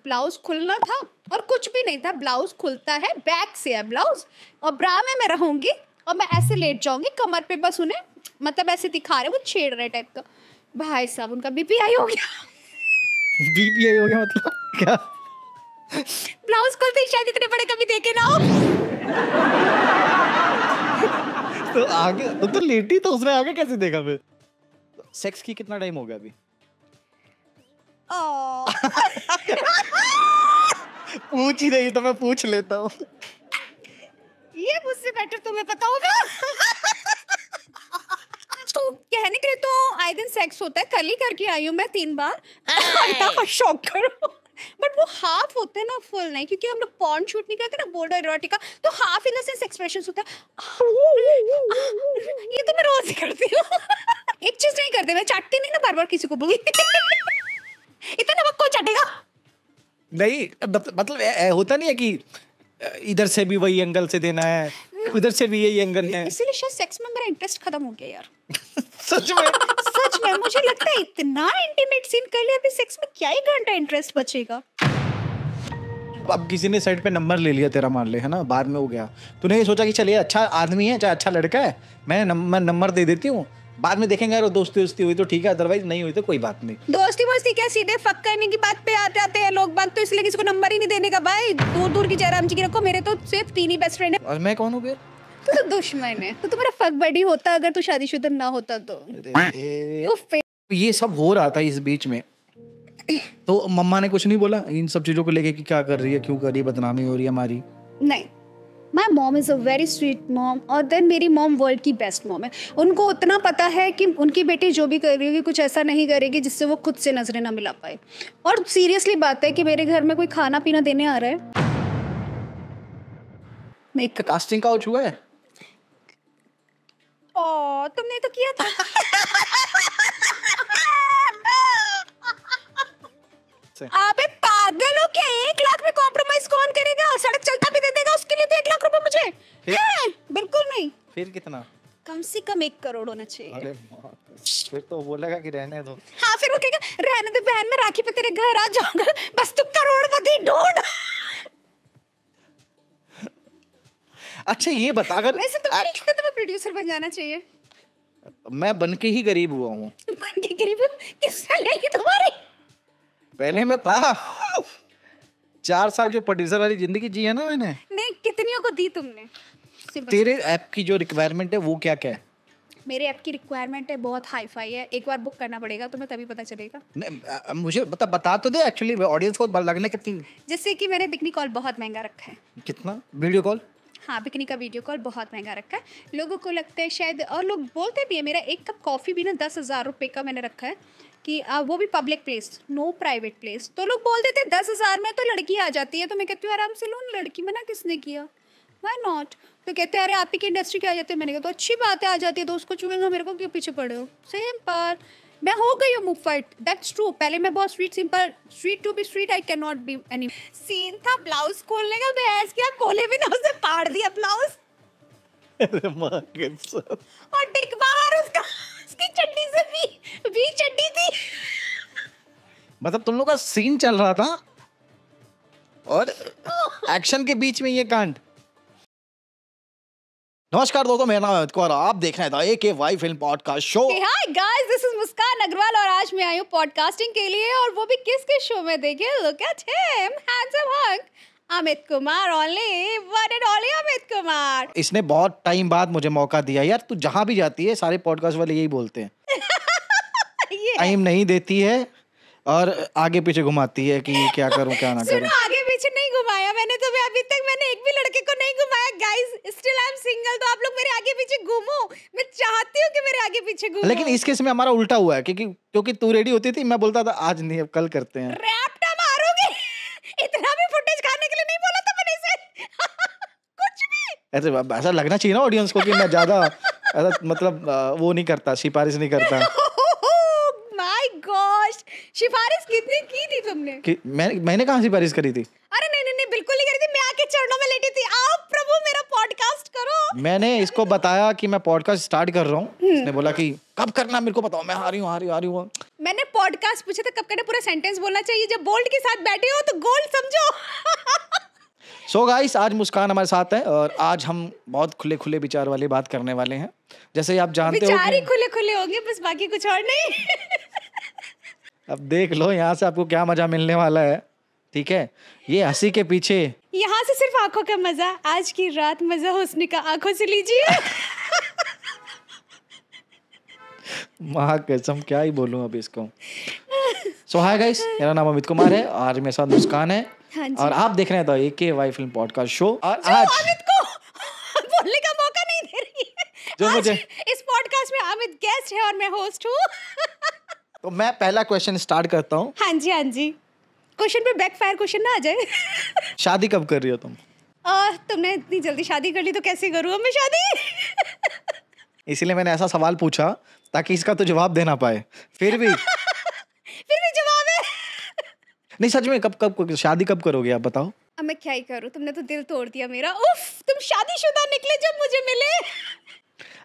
Blouse खुलना था और कुछ भी नहीं था, ब्लाउज खुलता है, बैक से है ब्लाउज, और ब्रा में मैं रहूंगी और मैं ऐसे लेट जाऊंगी, कमर पे बस उन्हें मतलब ऐसे दिखा रहे, वो छेड़ रहे टाइप का। भाई साहब उनका बीपीआई हो गया। बीपीआई हो गया मतलब क्या? ब्लाउज खुलते ही शायद इतने बड़े कभी देखे ना हो। तो आगे तो लेटी, तो उसने आगे कैसे देखा फिर? सेक्स की कितना टाइम हो गया अभी? पूछ ही नहीं तो मैं पूछ लेता हूँ। ये मुझसे बेटर तुम्हें पता होगा। तो कहने के लिए तो आई दिन सेक्स होता है, कल ही करके आई हूँ मैं 3 बार। शौक करो, बट वो हाफ होते हैं ना, फुल नहीं, क्योंकि हम लोग पॉर्न शूट नहीं करते ना, बोल्ड इरोटिका, तो half in the sense expressions होता है। ये तो मैं रोज ही करती हूँ। एक चीज नहीं करते, मैं चाटती नहीं ना बार बार किसी को बोली। इतना नमक कौन चाटेगा? नहीं मतलब होता नहीं है कि इधर से भी वही एंगल से देना है, उधर से भी यही एंगल है, इसीलिए शायद सेक्स में मेरा इंटरेस्ट खत्म हो गया यार। सच में मुझे लगता है इतना इंटीमेट सीन कर लिया, अभी सेक्स में क्या ही घंटा इंटरेस्ट बचेगा। अब किसी ने साइड पे नंबर ले लिया तेरा, मान ले, है ना, बाद में हो गया, तूने ये सोचा कि चलिए अच्छा आदमी है, चाहे अच्छा लड़का है, मैं नंबर दे देती हूँ, बाद में देखेंगे यार दोस्ती हुई तो ठीक है, अदरवाइज नहीं हुई तो कोई बात नहीं। दोस्ती क्या, सीधे फक करने की बात पे आ जाते हैं लोग बात, तो इसलिए किसी को नंबर ही नहीं देने का भाई। दूर की जयराम जी की रखो, मेरे तो सिर्फ 3 ही बेस्ट फ्रेंड है। और मैं कौन हूँ फिर? तू तो दुश्मन है, तो तुम्हारा फक बडी होता अगर तू शादीशुदा ना होता तो। ये सब हो रहा था इस बीच में, तो मम्मा ने कुछ नहीं बोला इन सब चीजों को लेके कि क्या कर रही है, क्यों कर रही है, बदनामी हो रही है हमारी? नहीं, my mom is a very sweet mom, और देन मेरी मॉम वर्ल्ड की बेस्ट मॉम है। उनको उतना पता है कि उनकी बेटी जो भी कर रही है कुछ ऐसा नहीं करेगी जिससे वो खुद से नजरें ना मिला पाए। और सीरियसली बात है कि मेरे घर में कोई खाना पीना देने आ रहा है। नहीं, कास्टिंग काउच हुआ है? ओ, तुमने तो किया था। अबे पागल हो क्या? 1 लाख में कॉम्प्रोमाइज कौन करेगा? सड़क चलता भी दे देगा उसके लिए तो 1 लाख रुपए मुझे? बिल्कुल नहीं। फिर कितना? कम से कम 1 करोड़ होना चाहिए। अरे फिर तो बोलेगा कि रहने दो। हाँ, फिर वो कहेगा रहने दे बहन, मैं राखी पे तेरे घर आ जाऊंगा, बस तू करोड़पति ढूंढ। अच्छा ये बता, अगर वैसे तो तुम्हें प्रोड्यूसर बन जाना चाहिए। मैं बन के ही गरीब हुआ हूँ। बन के गरीब किससे लेगी तुम्हारी? पहले मैं था 4 साल जो प्रोड्यूसर वाली जिंदगी जी है ना मैंने। नहीं, कितनियों को दी तुमने? तेरे ऐप की जो रिक्वायरमेंट है वो क्या क्या है? मेरे ऐप की रिक्वायरमेंट है बहुत हाई फाई है, एक बार बुक करना पड़ेगा तुम्हें, तभी पता चलेगा। नहीं, मुझे बता तो दे, एक्चुअली ऑडियंस को लगने कितनी। जैसे कि मैंने बिकनी कॉल बहुत महंगा रखा है। कितना? Video call? हाँ, बिकनी का वीडियो कॉल बहुत महंगा रखा है। लोगों को लगता है शायद, और लोग बोलते भी है, मेरा 1 कप कॉफ़ी भी ना 10,000 रुपये का मैंने रखा है कि वो भी public place, no private place. तो लोग बोल देते 10,000 में तो लड़की आ जाती है, तो मैं कहती हूँ आराम से लो, लड़की मना किसने किया, व्हाई नॉट? तो कहते हैं अरे आप ही की इंडस्ट्री के आ जाते हैं। मैंने कहा तो अच्छी बात है, आ जाती है तो उसको चुनेगा, मेरे को क्यों पीछे पड़े हो? सिंपल। मैं हो गई हूँ मूव फाइट, दैट्स ट्रू। पहले मैं बहुत sweet, simple, sweet to be sweet I can not be any. Scene था ब्लाउज खोलने का, भैंस क्या खोले भी ना, उसे फाड़ दिया ब्लाउज। और टिक बाहर उसकी चड्डी से भी चड्डी थी। मतलब तुम लोग का सीन चल रहा था और एक्शन के बीच में ये कांड। नमस्कार दोस्तों, मेरा नाम है अमित कुमार, आप देख रहे हैं AKY film podcast show. Hi guys, this is Muskan Agarwal और आज मैं आई हूँ पॉडकास्टिंग के लिए, और वो भी किसके शो में? देखिए, look at him, handsome hug, Amit Kumar, only one and only Amit Kumar. इसने बहुत टाइम बाद मुझे मौका दिया यार। तू जहां भी जाती है सारे पॉडकास्ट वाले यही बोलते हैं, टाइम नहीं देती है और आगे पीछे घुमाती है कि क्या करूं क्या ना करूं। आगे पीछे नहीं घुमाया मैंने तो, अभी तक मैंने एक भी लड़के को नहीं घुमाया guys. Still I am single, तो आप लोग मेरे आगे पीछे घूमो, मैं चाहती हूँ कि मेरे आगे पीछे घूमो। लेकिन इस केस में हमारा उल्टा हुआ है, क्योंकि तू रेडी होती थी, मैं बोलता था आज नहीं, अब कल करते हैं। रैप्टा मारोगे? इतना भी फुटेज खाने के लिए नहीं बोला था मैंने इसे। कुछ भी ऐसा लगना चाहिए ना ऑडियंस को कि मैं ज्यादा ऐसा मतलब वो नहीं करता, सिफारिश नहीं करता। माय गॉश, सिफारिश कितनी की थी तुमने? कि मैंने कहाँ सिफारिश करी थी? अरे नहीं, बिल्कुल नहीं करी थी। मैं आके चरणों में लेटी थी, आओ प्रभु मेरा पॉडकास्ट करो। मैंने इसको बताया कि मैं पॉडकास्ट स्टार्ट कर रहा हूँ। इसने बोला कि कब करना मेरे को बताओ, मैं आ रही हूँ। मैंने पॉडकास्ट पूछे थे कब करना, पूरा सेंटेंस बोलना चाहिए। जब बोल्ड के साथ बैठे हो तो गोल्ड समझो। सो गाइस, आज मुस्कान हमारे साथ है और आज हम बहुत खुले खुले विचार वाली बात करने वाले हैं। जैसे आप जानते हो विचार ही खुले खुले होंगे, बस बाकी कुछ और नहीं। अब देख लो यहाँ से आपको क्या मजा मिलने वाला है, ठीक है। ये हंसी के पीछे यहाँ से सिर्फ आंखों का मजा, आज की रात मजा हुस्न का आंखों से लीजिए। माँ कसम क्या ही बोलूं अब इसको। सो हाय गाइस, मेरा नाम अमित कुमार है और मेरे साथ मुस्कान है। हाँ जी। और आप देख रहे हैं तो AKY फिल्म पॉडकास्ट शो। और जो आज अमित को बोलने का मौका नहीं दे रही है। जो आज मुझे इस पॉडकास्ट में अमित गेस्ट है और मैं होस्ट हूँ। तो मैं पहला क्वेश्चन स्टार्ट करता हूँ। हाँ जी, हाँ जी। क्वेश्चन पे बैकफायर क्वेश्चन ना आ जाए। शादी कब कर रही हो तुम? तुमने इतनी जल्दी शादी कर ली तो कैसे करूँ मैं शादी? इसीलिए मैंने ऐसा सवाल पूछा ताकि इसका तो जवाब देना पाए। फिर भी जवाब है। नहीं, सच में कब शादी कब करोगे आप बताओ? अब मैं क्या ही करूँ, तुमने तो दिल तोड़ दिया मेरा। उफ, तुम शादीशुदा निकले जब मुझे मिले।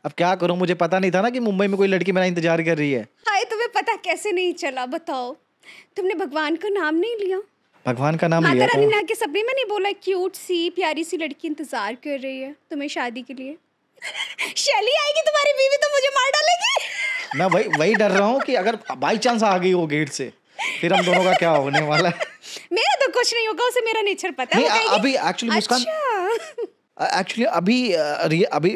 अब क्या करूं, मुझे पता नहीं था ना कि मुंबई में कोई लड़की मेरा इंतजार कर रही है। हाय, तुम्हें पता कैसे नहीं चला बताओ? तुमने भगवान का नाम नहीं लिया? भगवान का नाम माता लिया रानी था। ने आके सपने में नहीं बोला क्यूट सी प्यारी सी लड़की इंतजार कर रही है तुम्हें शादी के लिए? शैली आएगी तुम्हारी बीवी तो मुझे मार डालेगी। मैं वही डर रहा हूँ कि अगर बाई चांस आ गई वो गेट से, फिर हम दोनों का क्या होने वाला है। मेरा तो कुछ नहीं होगा, उसे मेरा नेचर पता है। नहीं, अभी एक्चुअली मुस्कान, अच्छा। एक्चुअली अभी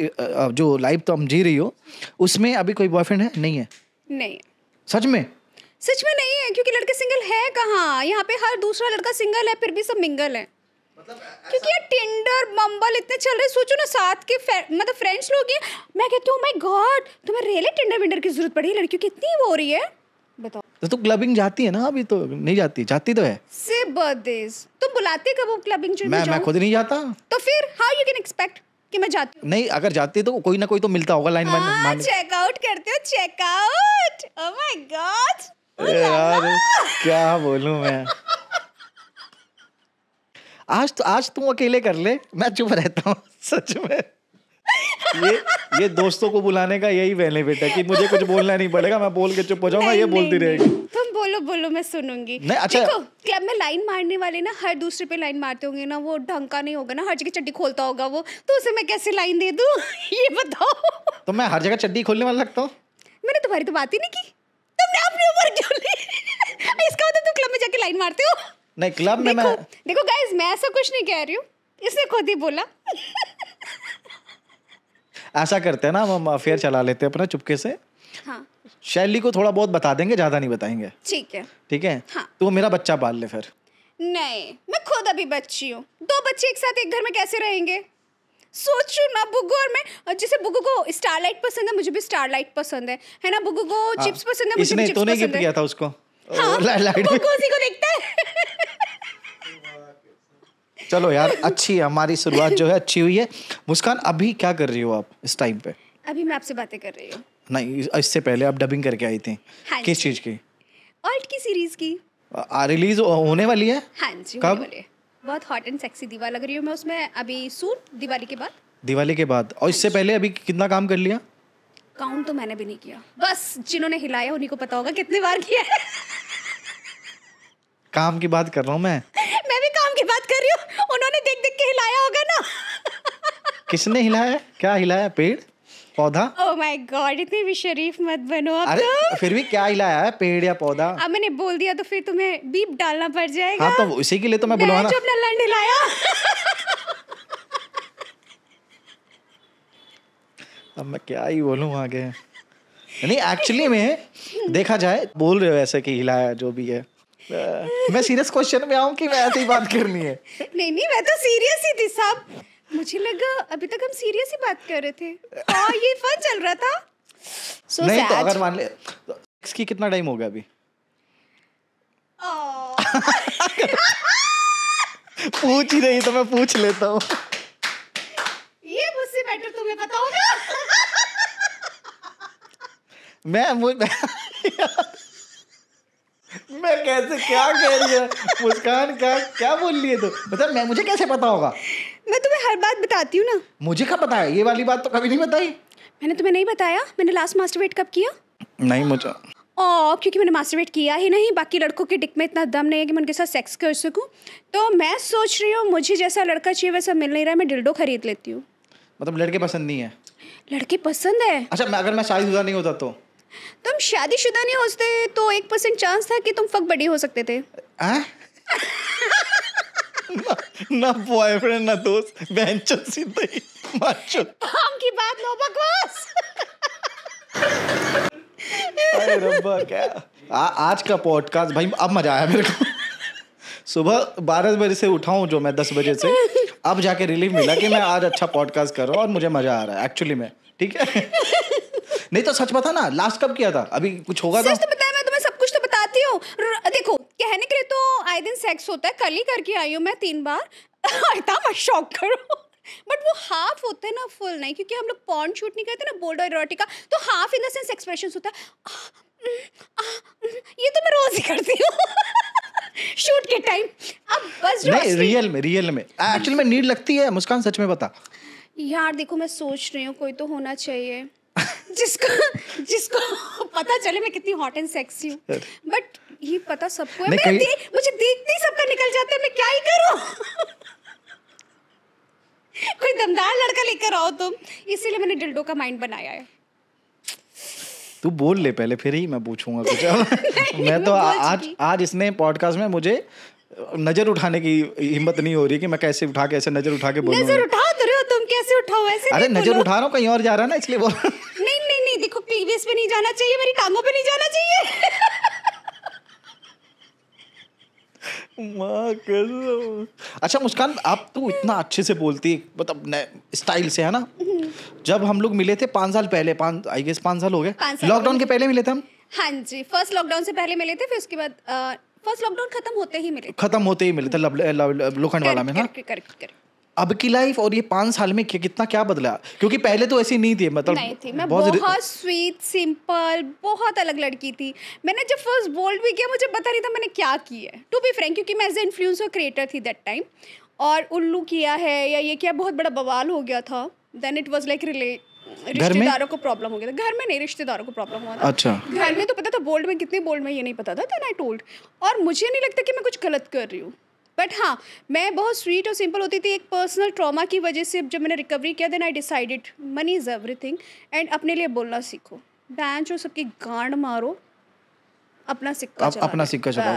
जो लाइव तो हम जी रही हो उसमें अभी कोई बॉयफ्रेंड है नहीं है? नहीं, सच में? सच में नहीं है, क्योंकि लड़के सिंगल है कहाँ? यहाँ पे हर दूसरा लड़का सिंगल है, फिर भी सब मिंगल है। क्योंकि यार टिंडर बम्बल इतने चल रहे, सोचो ना, साथ के मतलब फ्रेंड्स लोग हैं। मैं कहती हूँ माय गॉड, तुम्हें रियली टिंडर विंडर की जरूरत पड़ी लड़कियों की, इतनी वो हो रही है? बताओ। तो क्लबिंग जाती है ना? अभी तो नहीं जाती, जाती तो है। से बर्थडेज तुम बुलाते कब हो क्लबिंग? मैं खुद नहीं जाता। तो फिर हाउ यू कैन एक्सपेक्ट कि मैं जाती हूँ? नहीं, अगर जाती तो कोई ना कोई तो मिलता होगा लाइन में। चेकआउट करते हो? चेकआउट? ओह माय गॉड यार क्या बोलूं मैं। आज तुम अकेले कर ले, मैं चुप रहता हूँ। सच में ये दोस्तों को बुलाने का यही बेनिफिट है कि मुझे कुछ बोलना नहीं पड़ेगा, मैं बोल के चुप हो जाऊंगा, ये बोलती रहेगी। तुम बोलो मैं सुनूंगी। नहीं, अच्छा। देखो, क्लब में लाइन मारने वाले ना हर दूसरे पे लाइन मारते होंगे ना, वो ढंग का नहीं होगा ना, हर जगह चड्डी खोलता होगा वो, तो उसे मैं कैसे लाइन दे दूं? ये बताओ। तो मैं हर जगह चड्डी खोलने वाला लगता हूँ? मैंने तुम्हारी तो बात ही नहीं की, तुमने अपने ऊपर क्यों ली? इसका मतलब तुम क्लब में जाके लाइन मारते हो? नहीं, क्लब में मैं देखो गाइस, मैं ऐसा कुछ नहीं कह रही हूँ, इसने खुद ही बोला। ऐसा करते हैं ना, हम अफेयर चला लेते हैं अपना चुपके से। हाँ, शैली को थोड़ा बहुत बता देंगे, ज्यादा नहीं बताएंगे। ठीक है। ठीक है। हाँ। तो मेरा बच्चा पाल ले फिर। नहीं, मैं खुद अभी बच्ची हूँ, 2 बच्चे एक साथ एक घर में कैसे रहेंगे? सोचो ना, बुग्गू और मैं, जैसे बुग्गू को स्टारलाइट पसंद है, मुझे भी स्टारलाइट पसंद है ना? बुग्गू को चिप्स पसंद है, मुझे भी इसने चिप्स तो नहीं पसंद गिफ्ट है। किया था उसको? हाँ, लाइट बुग्गू उसी को देखता है। चलो यार, अच्छी है हमारी शुरुआत, जो है अच्छी हुई है। मुस्कान, अभी क्या कर रही हो आप इस टाइम पे? अभी मैं आपसे बातें कर रही हूँ। नहीं, इससे पहले आप डबिंग करके आई थी। हाँ किस जी। चीज की? ऑल्ट की सीरीज की। रिलीज होने वाली है? हाँ जी, कब? होने वाली है। बहुत हॉट एंड सेक्सी दीवा लग रही हूँ मैं उसमें अभी सूट, दिवाली के बाद। दिवाली के बाद? और इससे पहले अभी कितना काम कर लिया? काउंट तो मैंने भी नहीं किया, बस जिन्होंने हिलाया उन्हीं को पता होगा कितनी बार किया है। काम की बात कर रहा हूँ मैं भी काम की बात कर रही हूँ, उन्होंने देख देख के हिलाया होगा ना। किसने हिलाया? क्या हिलाया? पेड़ पौधा? ओह माय गॉड, इतनी भी शरीफ मत बनो अब अरे तुम। फिर भी क्या हिलाया है, पेड़ या पौधा? अब मैंने बोल दिया तो फिर तुम्हें बीप डालना पड़ जाएगा। हाँ, तो इसी के लिए तो मैं बुलवाना। जो अपना लंड हिलाया। अब मैं क्या ही बोलूं आगे। नहीं, एक्चुअली में देखा जाए, बोल रहे हो ऐसे कि हिलाया जो भी है। मैं सीरियस क्वेश्चन में आऊं कि मैं ऐसे ही बात करनी है? नहीं, मैं तो सीरियस ही थी साहब, मुझे लगा अभी तक हम सीरियस ही बात कर रहे थे। हाँ, ये फन चल रहा था। So नहीं, तो sad. अगर मान ले तो इसकी कितना टाइम हो गया अभी? पूछ ही रही तो मैं पूछ लेता हूँ। ये मुझसे बेटर तुम्हें पता होगा। मैं कैसे, क्या कह रही है मुस्कान? क्या बोल रही है तू? मतलब मुझे कैसे पता होगा? मैं तुम्हें हर बात बताती हूँ ना। मुझे कब पता है? ये वाली बात तो कभी नहीं बताई। मैंने तुम्हें नहीं बताया मैंने लास्ट मास्टरबेट कब किया? नहीं, मुझे और क्योंकि मैंने मास्टरबेट किया ही नहीं, बाकी लड़कों के डिक में इतना दम नहीं है कि मैं उनके साथ सेक्स कर सकूं, तो मैं सोच रही हूँ मुझे जैसा लड़का चाहिए वैसा मिल नहीं रहा है, मैं डिल्डो खरीद लेती हूँ। मतलब लड़के पसंद नहीं है? लड़के पसंद है। अच्छा, अगर मैं शादीशुदा नहीं होता तो? तुम शादीशुदा नहीं होते तो 1% चांस था कि तुम फक बडी हो सकते थे। ना बॉयफ्रेंड ना दोस्त, बहनचोद सीधे ही माचो। काम की बात, नो बकवास। अरे रब्बा क्या आज का पॉडकास्ट भाई, अब मजा आया मेरे को। सुबह 12 बजे से उठाऊं जो मैं 10 बजे से, अब जाके रिलीफ मिला कि मैं आज अच्छा पॉडकास्ट कर रहा हूँ और मुझे मजा आ रहा है एक्चुअली में, ठीक है। नहीं तो सच बता ना, लास्ट कब किया था? अभी कुछ होगा सच तो बता, मैं तुम्हें सब कुछ तो बताती हूँ। देखो, कहने के लिए तो आए दिन सेक्स होता है, कल ही करके आई हूँ मैं 3 बार। इतना मत शौक करो। बट वो हाफ होते हैं ना, फुल नहीं, क्योंकि हम लोग पॉर्न शूट नहीं करते ना, बोल्ड और इरोटिका, तो half in the sense expression होता है। ये तो मैं रोज ही करती हूँ शूट के टाइम। अब बस जो नहीं, रियल में एक्चुअली में नीड लगती है। मुस्कान सच में बता यार, देखो मैं सोच रही हूँ कोई तो होना चाहिए जिसको पता चले मैं कितनी हॉट एंड सेक्सी हूँ, बट ये पता सबको है। मुझे देखते ही सबका निकल जाता है, मैं क्या ही करूँ। कोई दमदार लड़का लेकर आओ तुम, इसीलिए मैंने डिल्डो का माइंड बनाया है। तू बोल ले पहले, फिर ही मैं पूछूंगा कुछ। मैं तो आज इसने पॉडकास्ट में मुझे नजर उठाने की हिम्मत नहीं हो रही कि मैं कैसे उठा के, ऐसे नजर उठा के बोलूं। नजर उठा तो रहे हो तुम, कैसे उठाओ ऐसे? अरे नजर उठा रहा हूँ, कहीं और जा रहा है ना, इसलिए बोल। नहीं, देखो क्लीवेज पे नहीं जाना चाहिए, मेरी टांगों पे नहीं जाना चाहिए। अच्छा मुस्कान, आप तो इतना अच्छे से बोलती है, मतलब स्टाइल से, है ना। जब हम लोग मिले थे 5 साल पहले, 5 साल हो गए, लॉकडाउन के पहले मिले थे हम। हाँ जी, फर्स्ट लॉकडाउन से पहले मिले थे, फिर उसके बाद फर्स्ट लॉकडाउन खत्म होते ही मिले थे लोखंड वाला में ना। अब की लाइफ और ये 5 साल में कितना बदला, क्योंकि पहले तो ऐसी नहीं थी, मतलब नहीं थी। मैं बहुत स्वीट, सिंपल, बहुत अलग लड़की थी। मैंने जब फर्स्ट बोल्ड भी किया, मुझे पता नहीं था मैंने क्या किया है, टू बी फ्रैंक, क्योंकि मैं एज ए इन्फ्लुएंसर क्रिएटर थी दैट टाइम, और उल्लू किया है या ये किया, बहुत बड़ा बवाल हो गया था। देन इट वाज लाइक रिश्तेदारों को प्रॉब्लम हो गया था। घर में नहीं, रिश्तेदारों को प्रॉब्लम हुआ था। अच्छा। घर में तो पता था बोल्ड में, कितने बोल्ड में ये नहीं पता था, देन आई टोल्ड। और मुझे नहीं लगता कि मैं कुछ गलत कर रही हूँ, बट हाँ, मैं बहुत स्वीट और सिंपल होती थी। एक पर्सनल ट्रॉमा की वजह से जब मैंने रिकवरी किया, then I decided money is everything, and अपने लिए बोलना सीखो। बैंच और सबकी गांड मारो, अपना सिक्का चलाओ।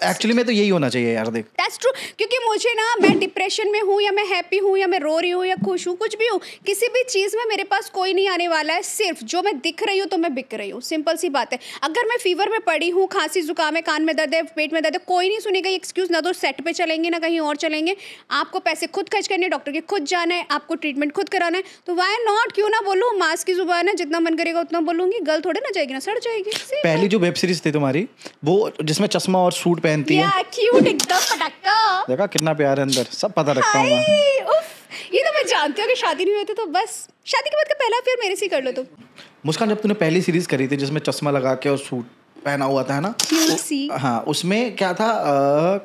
एक्चुअली में तो यही होना चाहिए यार, देख। दैट्स ट्रू, क्योंकि मुझे ना, मैं डिप्रेशन में हूँ या मैं हैप्पी हूँ या मैं रो रही हूँ या खुश हूँ, कुछ भी हूँ, किसी भी चीज़ में मेरे पास कोई नहीं आने वाला है। सिर्फ जो मैं दिख रही हूँ तो मैं बिक रही हूँ, सिंपल सी बात है। अगर मैं फीवर में पड़ी हूँ, खांसी जुकाम है, कान में दर्द है, पेट में दर्द है, कोई नहीं सुनेगा एक्सक्यूज। ना तो सेट पे चलेंगे ना कहीं और चलेंगे। आपको पैसे खुद खर्च करने, डॉक्टर के खुद जाना है, आपको ट्रीटमेंट खुद कराना है, तो वाई नॉट, क्यों ना बोलूँ। मास्क की जुबान है, जितना मन करेगा उतना बोलूँगी। गल थोड़े ना जाएगी, ना सड़ जाएगी। पहली जो वेब सीरीज थी तुम्हारी, वो जिसमें चश्मा और सूट पहनती है, क्यूट एकदम पटाखा, देखा कितना प्यार है अंदर, सब पता रखता हूँ मैं। ये तो मैं जानती हूँ कि शादी नहीं होती तो बस शादी के बाद का पहला फिर मेरे से कर लो तुम। मुस्कान, जब तूने पहली सीरीज करी थी जिसमें चश्मा लगा के और सूट पहना हुआ था, है ना, हाँ, उसमें क्या था,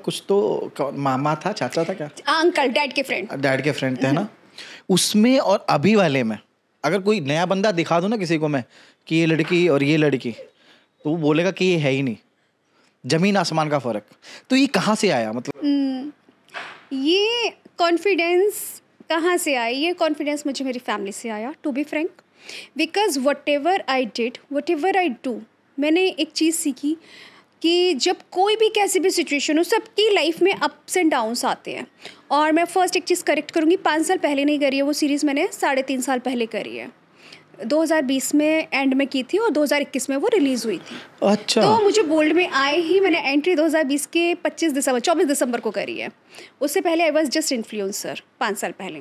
कुछ तो मामा था, चाचा था, क्या, अंकल, डैड के फ्रेंड थे ना। उसमें और अभी वाले में अगर कोई नया बंदा दिखा दो ना किसी को मैं कि ये लड़की और ये लड़की, तो वो बोलेगा कि ये है ही नहीं, जमीन आसमान का फर्क। तो ये कहाँ से आया, मतलब ये कॉन्फिडेंस कहाँ से आया? ये कॉन्फिडेंस मुझे मेरी फैमिली से आया, to be frank, because whatever I did, whatever I do, मैंने एक चीज़ सीखी कि जब कोई भी कैसी भी सिचुएशन हो, सबकी लाइफ में अप्स एंड डाउन्स आते हैं। और मैं फर्स्ट एक चीज़ करेक्ट करूँगी, 5 साल पहले नहीं करी है वो सीरीज़, मैंने 3.5 साल पहले करी है। 2020 में एंड में की थी और 2021 में वो रिलीज़ हुई थी। अच्छा। तो मुझे बोल्ड में आए ही मैंने एंट्री 2020 के 24 दिसंबर को करी है। उससे पहले आई वॉज जस्ट इन्फ्लुएंसर 5 साल पहले।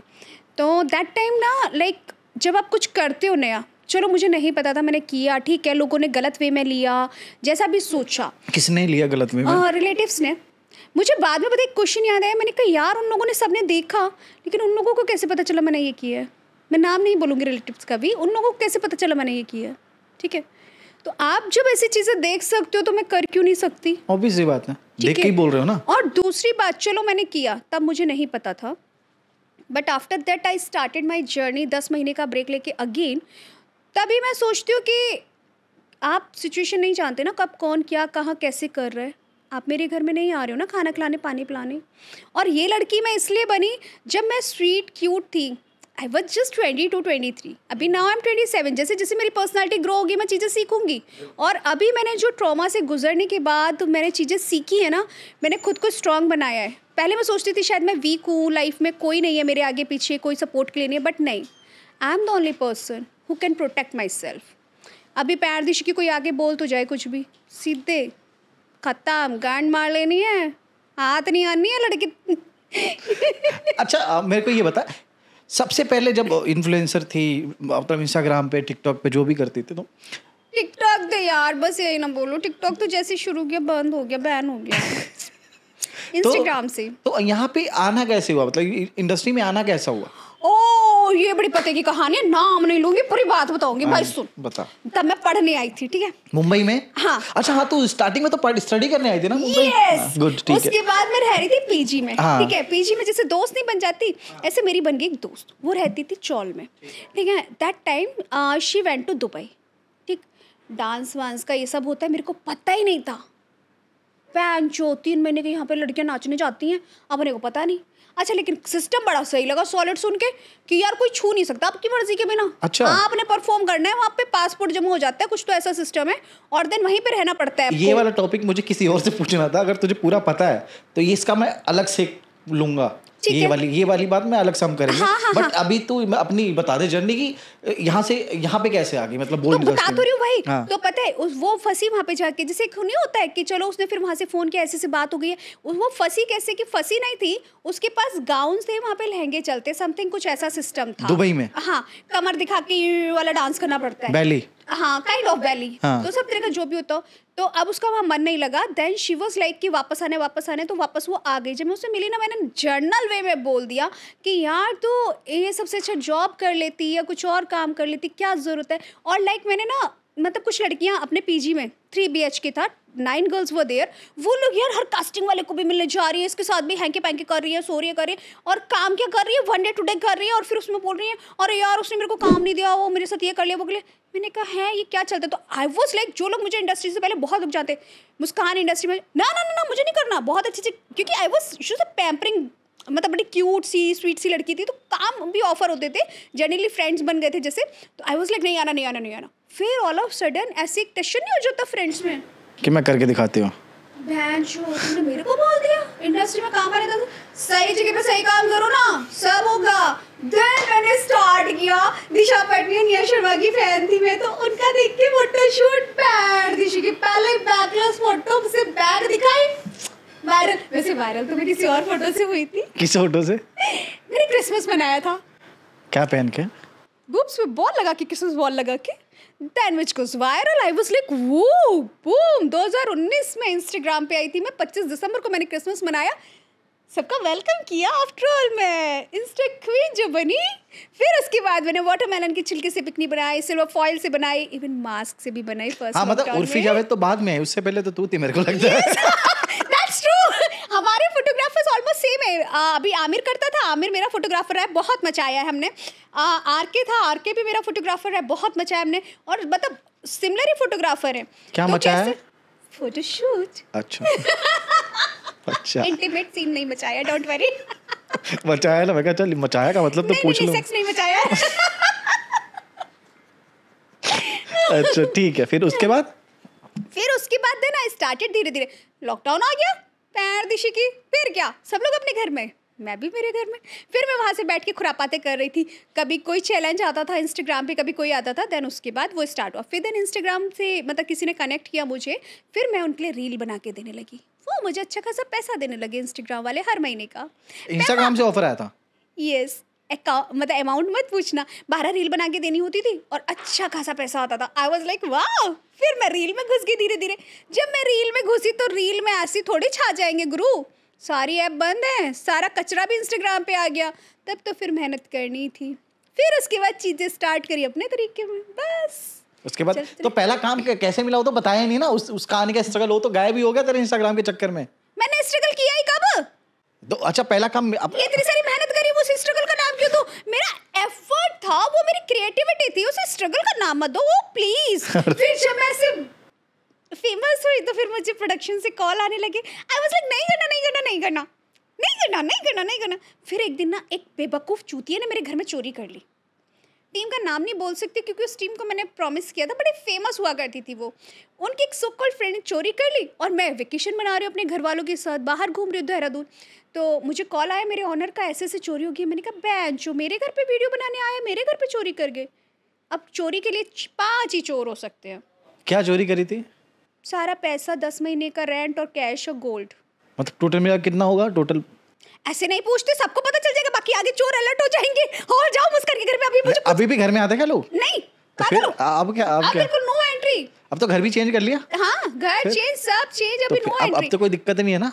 तो दैट टाइम ना, लाइक जब आप कुछ करते हो नया, चलो मुझे नहीं पता था, मैंने किया, ठीक है, लोगों ने गलत वे में लिया, जैसा भी सोचा। किसने लिया गलत वे में? रिलेटिव्स ने। मुझे बाद में पता एक क्वेश्चन याद आया, मैंने कहा यार उन लोगों ने सबने देखा, लेकिन उन लोगों को कैसे पता चला मैंने ये किया है? मैं नाम नहीं बोलूँगी रिलेटिव्स का भी, उन लोगों को कैसे पता चला मैंने ये किया है? ठीक है, तो आप जब ऐसी चीज़ें देख सकते हो तो मैं कर क्यों नहीं सकती? ऑब्वियस सी बात है, देख के ही बोल रहे हो ना। और दूसरी बात, चलो मैंने किया, तब मुझे नहीं पता था, but after that I started my journey. 10 महीने का ब्रेक लेके अगेन, तभी मैं सोचती हूँ कि आप सिचुएशन नहीं जानते ना कब कौन क्या कहाँ कैसे कर रहा है। आप मेरे घर में नहीं आ रहे हो ना खाना खिलाने पानी पिलाने। और ये लड़की मैं इसलिए बनी जब मैं स्वीट क्यूट थी। I was just 22-23। अभी नाउ आई एम 27। जैसे जैसे मेरी पर्सनैलिटी ग्रो होगी मैं चीज़ें सीखूंगी। और अभी मैंने जो ट्रॉमा से गुजरने के बाद मैंने चीज़ें सीखी है ना, मैंने खुद को स्ट्रॉन्ग बनाया है। पहले मैं सोचती थी शायद मैं वीक हूँ, लाइफ में कोई नहीं है मेरे आगे पीछे, कोई सपोर्ट के लिए नहीं है, बट नहीं, I am the only person who can protect my self. अभी पैर दिश की कोई आगे बोल तो जाए कुछ भी, सीधे खत्म, गांड मार लेनी है, हाथ नहीं आनी है लड़की। अच्छा मेरे को ये बता, सबसे पहले जब इन्फ्लुएंसर थी मतलब इंस्टाग्राम पे टिकटॉक पे जो भी करती थी तो टिकटॉक तो यार बस यही ना बोलो, टिकटॉक तो जैसे शुरू किया बंद हो गया, बैन हो गया इंस्टाग्राम से। तो यहाँ पे आना कैसे हुआ, मतलब इंडस्ट्री में आना कैसा हुआ? ओ ये बड़ी पते की कहानी है, नाम नहीं लूंगी, पूरी बात बताऊंगी भाई, सुन। बता। तब मैं पढ़ने आई थी, ठीक है, मुंबई में। हाँ। अच्छा हाँ, तो स्टार्टिंग में तो स्टडी करने आई थी ना मुंबई? यस। गुड, ठीक है। उसके बाद मैं रह रही थी पीजी में, हाँ। ठीक है। पीजी में जैसे दोस्त नहीं बन जाती, ऐसे मेरी बन गई एक दोस्त, वो रहती थी चौल में, ठीक है। That time she went to Dubai, ठीक। डांस वांस का ये सब होता है, मेरे को पता ही नहीं था। 3 महीने के यहाँ पे लड़कियाँ नाचने जाती हैं, अब मेरे को पता नहीं। अच्छा लेकिन सिस्टम बड़ा सही लगा सॉलिड सुन के कि यार कोई छू नहीं सकता आपकी मर्जी के बिना। अच्छा। आपने परफॉर्म करना है, वहाँ पे पासपोर्ट जमा हो जाता है, कुछ तो ऐसा सिस्टम है, और देन वहीं पे रहना पड़ता है। ये वाला टॉपिक मुझे किसी और से पूछना था, अगर तुझे पूरा पता है तो ये इसका मैं अलग से लूंगा, ये वाली बात मैं अलग से हम करेंगे। हाँ, बट अभी तू अपनी बता दे जर्नी की, यहाँ से यहाँ पे कैसे आ गई, मतलब बोल तो बता तो रही हूँ भाई। हाँ। तो पता है वो फंसी वहाँ पे जाके, जैसे नहीं होता है कि चलो उसने फिर वहाँ से फोन किया, ऐसे से बात हो गई है, वो फंसी कैसे कि फंसी नहीं थी, उसके पास गाउन थे, वहाँ पे लहंगे चलते, समथिंग कुछ ऐसा सिस्टम था दुबई में। हाँ, कमर दिखा के ये वाला डांस करना पड़ता है, बैली। हाँ, काइंड ऑफ बैली। हाँ। तो सब तरह का जो भी होता हो, तो अब उसका वहाँ मन नहीं लगा। देन शी वाज लाइक कि वापस आने, तो वापस वो आ गई। जब मैं उससे मिली ना, मैंने जर्नल वे में बोल दिया कि यार तू ये सबसे अच्छा जॉब कर लेती या कुछ और काम कर लेती, क्या ज़रूरत है। और लाइक मैंने ना, मतलब कुछ लड़कियाँ अपने पीजी में 3 BHK था, 9 गर्ल्स वर देयर, वो लोग यार हर कास्टिंग वाले को भी मिलने जा रही है, इसके साथ भी हैंकी पैंकी कर रही है, सो रही है, कर रही है, और काम क्या कर रही है, 1 डे टू डे कर रही है, और फिर उसमें बोल रही है अरे यार उसने मेरे को काम नहीं दिया, वो मेरे साथ ये कर लिया, वो कर लिया। मैंने कहा है ये क्या चलता है। तो आई वॉज लाइक, जो लोग मुझे इंडस्ट्री से पहले बहुत लोग जानते, मुस्कान इंडस्ट्री में, ना ना ना ना मुझे नहीं करना, बहुत अच्छी चीज, क्योंकि I was she was pampering, मतलब बड़ी क्यूट सी स्वीट सी लड़की थी, तो काम भी ऑफर होते थे, जनरली फ्रेंड्स बन गए थे जैसे। तो आई वॉज लाइक नहीं आना। फिर ऑल ऑफ सडन ऐसे एक टेंशन नहीं हो जाता फ्रेंड्स में कि मैं करके दिखाती हूँ, तुमने मेरे को बोल दिया इंडस्ट्री में काम करने, तो सही जगह पे सही काम करो ना, सब होगा। देन मैंने स्टार्ट किया, दिशा पटनी निया शर्मा की फैन थी मैं, तो उनका देख के फोटो शूट, पैर दिशा की पहले बैकलेस फोटो से बैग दिखाई, वायरल। वैसे वायरल तो मैं किसी और फोटो से हुई थी। किस फोटो से? मैंने क्रिसमस मनाया था, क्या पहन के? बूब्स में बॉल लगा के, क्रिसमस बॉल लगा के। Then which goes viral. I was like, whoa, boom. 2019 में इंस्टाग्राम पे आई थी मैं, 25 दिसंबर को मैंने क्रिसमस मनाया, सबका वेलकम किया। आफ्टर ऑल मैं इंस्टा क्वीन जो बनी। फिर उसके बाद मैंने वाटरमेलन के छिलके से पिकनी बनाई, सिल्वर फॉइल से बनाई, इवन मास्क से भी बनाई फर्स्ट। हाँ मतलब उर्फी जावेद तो बाद में है, उससे पहले तो तू थी मेरे को लगता है। That's true. हमारे फोटोग्राफर्स ऑलमोस्ट सेम है। अभी आमिर करता था, आमिर मेरा फोटोग्राफर है, बहुत मचाया है हमने। आरके था, आरके भी मेरा फोटोग्राफर है, बहुत मचाया हमने। और मतलब सिमिलर ही फोटोग्राफर है। क्या मचाया है? फोटोशूट। अच्छा इंटीमेट सीन नहीं मचाया, डोंट वरी। मचाया ना, मैं कहा चल मचाया का मतलब तो पूछ लूं। सेक्स नहीं मचाया। अच्छा ठीक है, फिर उसके बाद देना स्टार्टेड, धीरे धीरे लॉकडाउन आ गया, पैर दिशा की, फिर क्या, सब लोग अपने घर में, मैं भी मेरे घर में। फिर मैं वहाँ से बैठ के खुरापाते कर रही थी, कभी कोई चैलेंज आता था इंस्टाग्राम पे, कभी कोई आता था। देन उसके बाद वो स्टार्ट हुआ, फिर देन इंस्टाग्राम से मतलब किसी ने कनेक्ट किया मुझे, फिर मैं उनके लिए रील बना के देने लगी, वो मुझे अच्छा खासा पैसा देने लगे इंस्टाग्राम वाले हर महीने का। इंस्टाग्राम से ऑफर आया था? यस, मतलब अमाउंट मत पूछना, 12 रील बना के देनी होती थी और अच्छा खासा पैसा आता था। आई वॉज लाइक वाह। फिर मैं रील में घुस गई धीरे धीरे। जब मैं रील में घुसी तो रील में ऐसी थोड़ी छा जाएंगे गुरु, सारी ऐप बंद है, सारा कचरा भी इंस्टाग्राम पे आ गया। तब तो फिर मेहनत करनी थी, फिर उसके बाद चीज़ें स्टार्ट करी अपने तरीके में, बस। उसके बाद तो पहला काम कैसे मिला, वो तो बताया नहीं ना, उसका आने का स्ट्रगल, वो तो गायब ही हो गया तेरे इंस्टाग्राम के चक्कर में। मैंने स्ट्रगल किया ही कब? तो अच्छा पहला काम ये इतनी सारी मेहनत करी, वो स्ट्रगल का नाम क्यों दो? मेरा एफर्ट था, वो मेरी क्रिएटिविटी थी, उसे स्ट्रगल का नाम मत दो वो प्लीज। फिर जब मैं ऐसे फेमस हुई तो फिर मुझे प्रोडक्शन से कॉल आने लगे। आई वाज लाइक नहीं करना नहीं करना नहीं करना नहीं करना नहीं करना नहीं करना। फिर एक दिन ना एक बेवकूफ़ चूतिया ने मेरे घर में चोरी कर ली। टीम का नाम नहीं बोल सकती क्योंकि उस टीम को मैंने प्रॉमिस किया था, बड़ी फेमस हुआ करती थी वो। उनकी एक सो कॉल्ड फ्रेंड ने चोरी कर ली और मैं वेकेशन मना रही हूँ अपने घर वालों के साथ, बाहर घूम रही हूँ देहरादून। तो मुझे कॉल आया मेरे ऑनर का, ऐसे ऐसे चोरी हो गई। मैंने कहा बैन जो मेरे घर पे वीडियो बनाने आया मेरे घर पे चोरी कर गए। अब चोरी के लिए 5 ही चोर हो सकते हैं। क्या चोरी करी थी? सारा पैसा, 10 महीने का रेंट और कैश और गोल्ड। मतलब टोटल मेरा कितना होगा टोटल? ऐसे नहीं पूछते, सबको पता चल जाएगा, बाकी आगे चोर अलर्ट हो जाएंगे। और जाओ मुस्कान के घर पे, अभी मुझे अभी भी घर में आते हैं क्या लोग? नहीं तो फिर अब क्या बिल्कुल नो एंट्री। अब तो घर भी चेंज कर लिया। हाँ घर चेंज, सब चेंज, अभी नो एंट्री। अब तो कोई दिक्कत नहीं है ना?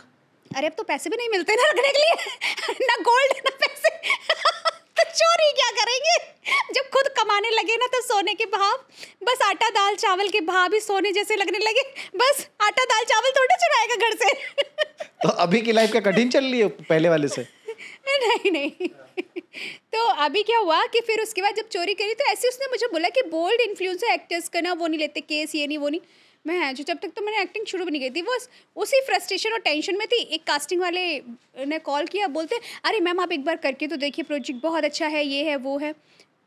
अरे अब तो पैसे भी नहीं मिलते ना रखने के लिए ना गोल्ड ना पैसे तो चोरी क्या करेंगे? जब खुद कमाने लगे ना तो सोने के भाव, बस आटा दाल चावल के भाव भी सोने जैसे लगने लगे। बस आटा दाल चावल थोड़ा चुराएगा घर से। तो अभी की लाइफ क्या कठिन चल रही है पहले वाले से? नहीं नहीं। तो अभी क्या हुआ कि फिर उसके बाद जब चोरी करी तो ऐसे उसने मुझे बोला कि बोल्ड इन्फ्लुएंसर एक्टर्स का ना वो नहीं लेते केस, ये नहीं वो नहीं। मैं जो जब तक तो मैंने एक्टिंग शुरू भी नहीं की थी, बस उसी फ्रस्ट्रेशन और टेंशन में थी। एक कास्टिंग वाले ने कॉल किया, बोलते अरे मैम आप एक बार करके तो देखिए, प्रोजेक्ट बहुत अच्छा है, ये है वो है।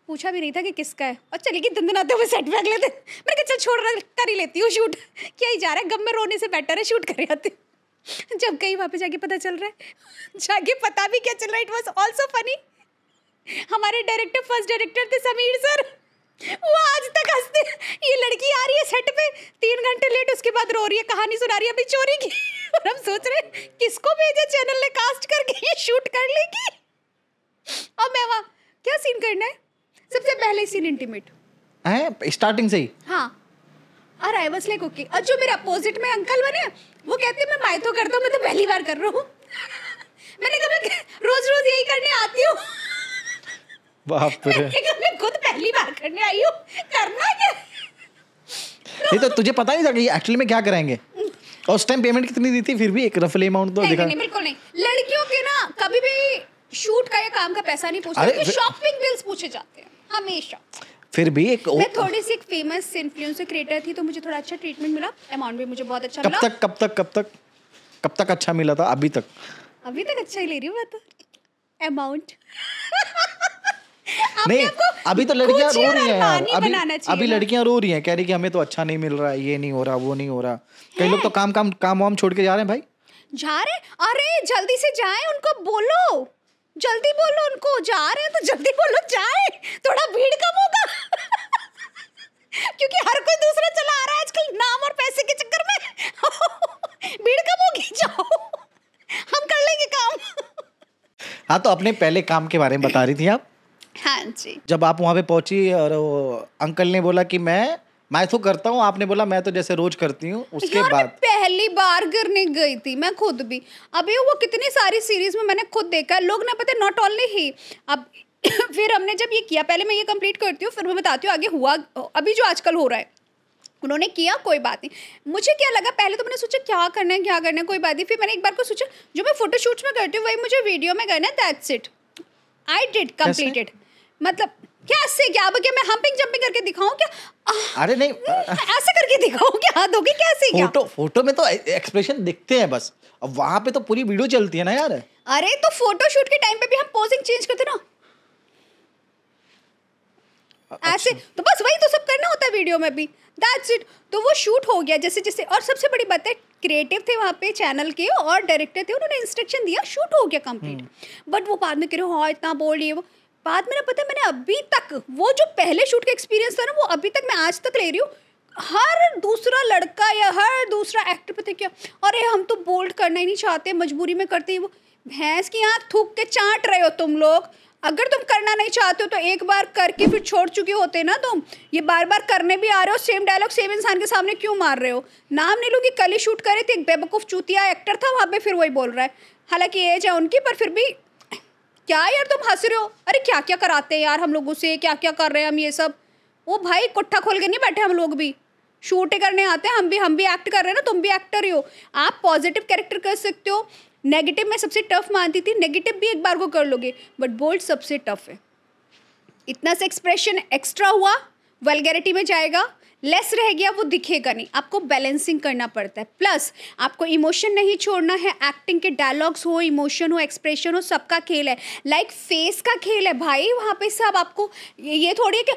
पूछा भी नहीं था कि किसका है और चली गई दंदनाते हुए सेट पे अगले दिन। मैंने कहा चल छोड़ कर ही लेती हूँ शूट, क्या ही जा रहा है, गम में रोने से बेटर है शूट कर आती। जब कहीं वहाँ पे जाके पता चल रहा है, जाके पता भी क्या चल रहा है, इट वॉज ऑल्सो फनी। हमारे डायरेक्टर, फर्स्ट डायरेक्टर थे समीर सर, वो आज तक हंसते, ये लड़की आ रही है सेट पे 3 घंटे लेट, उसके बाद रो रही है, कहानी सुना रही है अभी चोरी की। और हम सोच रहे हैं किसको भेजे चैनल ने कास्ट करके ये शूट कर लेगी। और मैं वहाँ क्या सीन करना है, सबसे पहले सीन इंटीमेट है स्टार्टिंग से ही। हाँ, और आई वाज लाइक ओके। और जो मेरे अपोजिट में अंकल बने वो कहते हैं मैं माइथो करता हूँ, मैं तो पहली बार कर रहा हूँ। मैंने कहा मैं रोज रोज यही करने आती हूँ। बाप रे, मैं खुद पहली बार करने आई हूँ, करना क्या? नहीं तो तुझे पता नहीं था कि एक्चुअली में क्या कराएंगे? और उस टाइम पेमेंट कितनी दी थी? फिर भी एक रफली अमाउंट तो दिखा। नहीं बिल्कुल नहीं। लड़कियों के ना कभी भी शूट का या काम का पैसा नहीं पूछते, शॉपिंग बिल्स पूछे जाते हैं हमेशा। फिर भी एक मैं थोड़ी सी एक फेमस इन्फ्लुएंसर क्रिएटर थी तो मुझे थोड़ा अच्छा ट्रीटमेंट मिला, अमाउंट भी मुझे बहुत अच्छा मिला। कब तक अच्छा मिला था? अभी तक अच्छा ही ले रही हूँ मैं तो अमाउंट। नहीं, अभी तो लड़कियां रो रही हैं यार, अभी ना। लड़कियां रो रही हैं, कह रही कि हमें तो अच्छा नहीं मिल रहा है, ये नहीं हो रहा, वो नहीं हो रहा। कई लोग तो काम वाम छोड़ के जा रहे हैं भाई। जा रहे? अरे जल्दी से जाएं, उनको बोलो, जल्दी बोलो उनको, जा रहे हैं तो जल्दी बोलो जाए, थोड़ा भीड़ कम होगा। क्योंकि हर कोई दूसरा चला आ रहा है आजकल नाम और पैसे के चक्कर में। भीड़ कम होगी, जाओ हम कर लेंगे काम। हाँ, तो अपने पहले काम के बारे में बता रही थी आप। हाँ जी। जब आप वहाँ पे पहुंची और वो अंकल ने बोला कि मैं तो करता हूँ, आपने बोला मैं तो जैसे रोज करती हूँ, उसके बाद पहली बार करने गई थी मैं खुद भी। अभी वो कितनी सारी सीरीज में मैंने खुद देखा, लोग ना पता नॉट ओनली ही। अब फिर हमने जब ये किया, पहले मैं ये कंप्लीट करती हूँ फिर मैं बताती हूँ आगे हुआ अभी जो आजकल हो रहा है। उन्होंने किया, कोई बात नहीं। मुझे क्या लगा, पहले तो मैंने सोचा क्या करना है कोई बात नहीं। फिर मैंने एक बार को सोचा जो मैं फोटोशूट्स में करती हूँ वही मुझे वीडियो में करना है, that's it, I did completed. मतलब कैसे, क्या अब क्या मैं हम्पिंग जंपिंग करके दिखाऊं क्या? अरे नहीं, ऐसे करके दिखाऊं क्या? हाथ होगी कैसे? क्या फोटो में तो एक्सप्रेशन दिखते हैं बस, अब वहां पे तो पूरी वीडियो चलती है ना यार। अरे तो फोटोशूट के टाइम पे भी हम पोजिंग चेंज करते ना ऐसे, तो बस वही तो सब करना होता है वीडियो में भी, दैट्स इट। तो वो शूट हो गया जैसे जैसे। और सबसे बड़ी बात है, क्रिएटिव थे वहाँ पे चैनल के और डायरेक्टर थे, उन्होंने इंस्ट्रक्शन दिया, शूट हो गया कंप्लीट। बट वो बाद में कह रहे हाँ इतना बोल रही है वो, बाद में ना पता है मैंने अभी तक वो जो पहले शूट का एक्सपीरियंस था ना वो अभी तक मैं आज तक ले रही हूँ। हर दूसरा लड़का या हर दूसरा एक्टर पता क्या, अरे हम तो बोल्ड करना ही नहीं चाहते, मजबूरी में करते हैं। वो भैंस की आँख थूक के चाट रहे हो तुम लोग। अगर तुम करना नहीं चाहते हो तो एक बार करके फिर छोड़ चुके होते ना तुम, ये बार बार करने भी आ रहे हो, सेम डायलॉग सेम इंसान के सामने क्यों मार रहे हो? नाम नहीं लूँगी, कल ही शूट करे थे, एक बेवकूफ़ चूतिया एक्टर था वहाँ पे, फिर वही बोल रहा है। हालांकि एज है उनकी, पर फिर भी क्या यार तुम हंस रहे हो? अरे क्या क्या कराते हैं यार हम लोगों से, क्या क्या कर रहे हैं हम ये सब। वो भाई कुट्ठा खोल के नहीं बैठे हम लोग भी, शूट करने आते हैं, हम भी एक्ट कर रहे हैं ना, तुम भी एक्टर ही हो। आप पॉजिटिव कैरेक्टर कर सकते हो, नेगेटिव मैं सबसे टफ मानती थी, नेगेटिव भी एक बार को कर लोगे, बट बोल्ड सबसे टफ है। इतना सा एक्सप्रेशन एक्स्ट्रा हुआ, वल्गैरिटी में जाएगा, लेस रह गया, वो दिखेगा नहीं। आपको बैलेंसिंग करना पड़ता है। प्लस आपको इमोशन नहीं छोड़ना है। एक्टिंग के डायलॉग्स हो, इमोशन हो, एक्सप्रेशन हो, सबका खेल है। लाइक फेस का खेल है भाई, वहाँ पे सब आपको ये थोड़ी है कि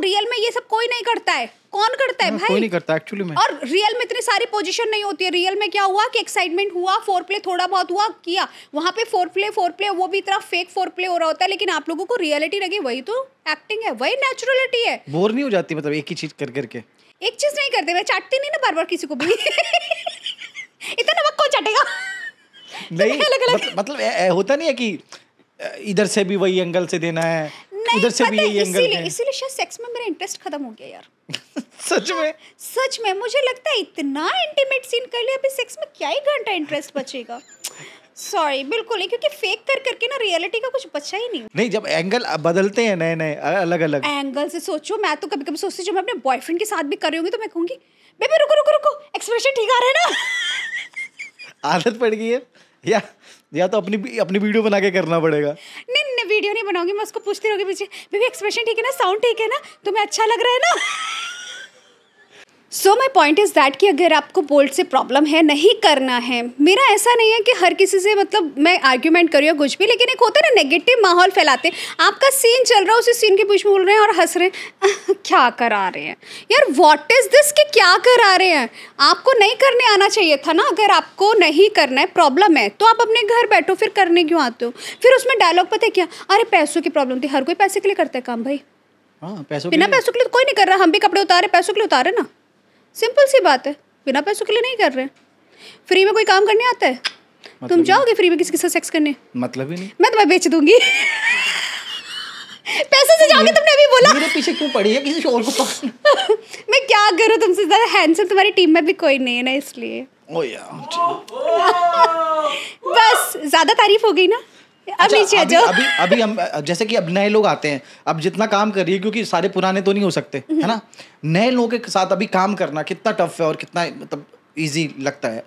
रियल में ये सब कोई नहीं करता है। कौन करता है भाई? कोई नहीं करता एक्चुअली में। और रियल में इतनी सारी पोजीशन नहीं होती है। रियल में क्या हुआ कि एक्साइटमेंट हुआ, फोर प्ले थोड़ा बहुत हुआ, किया, वहाँ पे फोर प्ले वो भी इतना फेक फोर प्ले हो रहा होता है, लेकिन आप लोगों को रियलिटी लगे, वही तो एक्टिंग है, वही नेचुरलिटी है। बोर नहीं हो जाती मतलब एक ही चीज कर करके? एक चीज नहीं करते, मैं चाटती नहीं ना बार बार किसी को भी। इतना नमक कौन चाटेगा? नहीं मतलब होता नहीं है कि इधर से भी वही एंगल से देना है, उधर से भी यही एंगल है। इसीलिए शायद सेक्स में मेरा इंटरेस्ट खत्म हो गया यार। सच में मुझे लगता है इतना इंटीमेट सीन कर लिया, अभी सेक्स में क्या ही घंटा इंटरेस्ट बचेगा। सॉरी, बिल्कुल ही, क्योंकि फेक कर करके ना रियलिटी का कुछ बचा ही नहीं। जब एंगल बदलते हैं नए नए अलग अलग एंगल से सोचो, मैं तो कभी कभी सोचती हूँ, जब मैं अपने बॉयफ्रेंड के साथ भी कर रही होंगी तो मैं कहूँगी बेबी रुको रुको रुको, एक्सप्रेशन ठीक आ रहा है ना। आदत पड़ गई है या तो अपनी वीडियो बना के करना पड़ेगा। नहीं वीडियो नहीं बनाऊंगी, मैं उसको पूछती रहूंगी पीछे, बेबी एक्सप्रेशन ठीक है ना, साउंड ठीक है ना, तुम्हें अच्छा लग रहा है ना। सो माई पॉइंट इज़ दैट कि अगर आपको बोल्ड से प्रॉब्लम है, नहीं करना है। मेरा ऐसा नहीं है कि हर किसी से मतलब मैं आर्ग्यूमेंट करूँ या कुछ भी, लेकिन एक होता है ना नेगेटिव माहौल फैलाते। आपका सीन चल रहा है, उसी सीन के बीच में बोल रहे हैं और हंस रहे हैं। क्या करा रहे हैं यार, व्हाट इज़ दिस कि क्या करा रहे हैं? आपको नहीं करने आना चाहिए था ना। अगर आपको नहीं करना है, प्रॉब्लम है, तो आप अपने घर बैठो, फिर करने क्यों आते हो? फिर उसमें डायलॉग पता है क्या, अरे पैसों की प्रॉब्लम थी। हर कोई पैसे के लिए करता है काम भाई। हाँ, पैसों बिना पैसों के लिए तो कोई नहीं कर रहा। हम भी कपड़े उतारे पैसों के लिए उतारे ना, सिंपल सी बात है, बिना पैसों के लिए नहीं कर रहे। फ्री में कोई काम करने आता है? तुम जाओगे फ्री में किसी के साथ सेक्स करने? मतलब ही नहीं। मैं तुम्हें बेच दूंगी। पैसे से जाओगे, तुमने अभी बोला। मेरे पीछे क्यों पड़ी है किसी और को? मैं क्या करूं, तुमसे ज्यादा हैंडसम तुम्हारी टीम में भी कोई नहीं है ना, इसलिए। ओ यार बस ज्यादा तारीफ हो गई ना। अब नीचे आ जाओ। अभी हम जैसे कि अब नए लोग आते हैं, अब जितना काम कर रही है, क्योंकि सारे पुराने तो नहीं हो सकते, है ना। नए लोगों के साथ अभी काम करना कितना टफ है और कितना मतलब इजी लगता है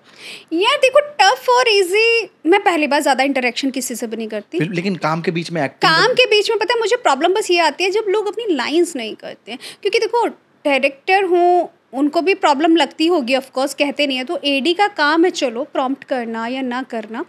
यार? देखो, टफ और इजी, मैं पहली बार ज्यादा इंटरेक्शन किसी से भी नहीं करती, लेकिन काम के बीच में पता है मुझे प्रॉब्लम बस ये आती है जब लोग अपनी लाइंस नहीं करते हैं। क्योंकि देखो, डायरेक्टर हूँ, उनको भी प्रॉब्लम लगती होगी, ऑफकोर्स, कहते नहीं है। तो एडी का काम है चलो प्रॉम्प्ट करना या ना करना,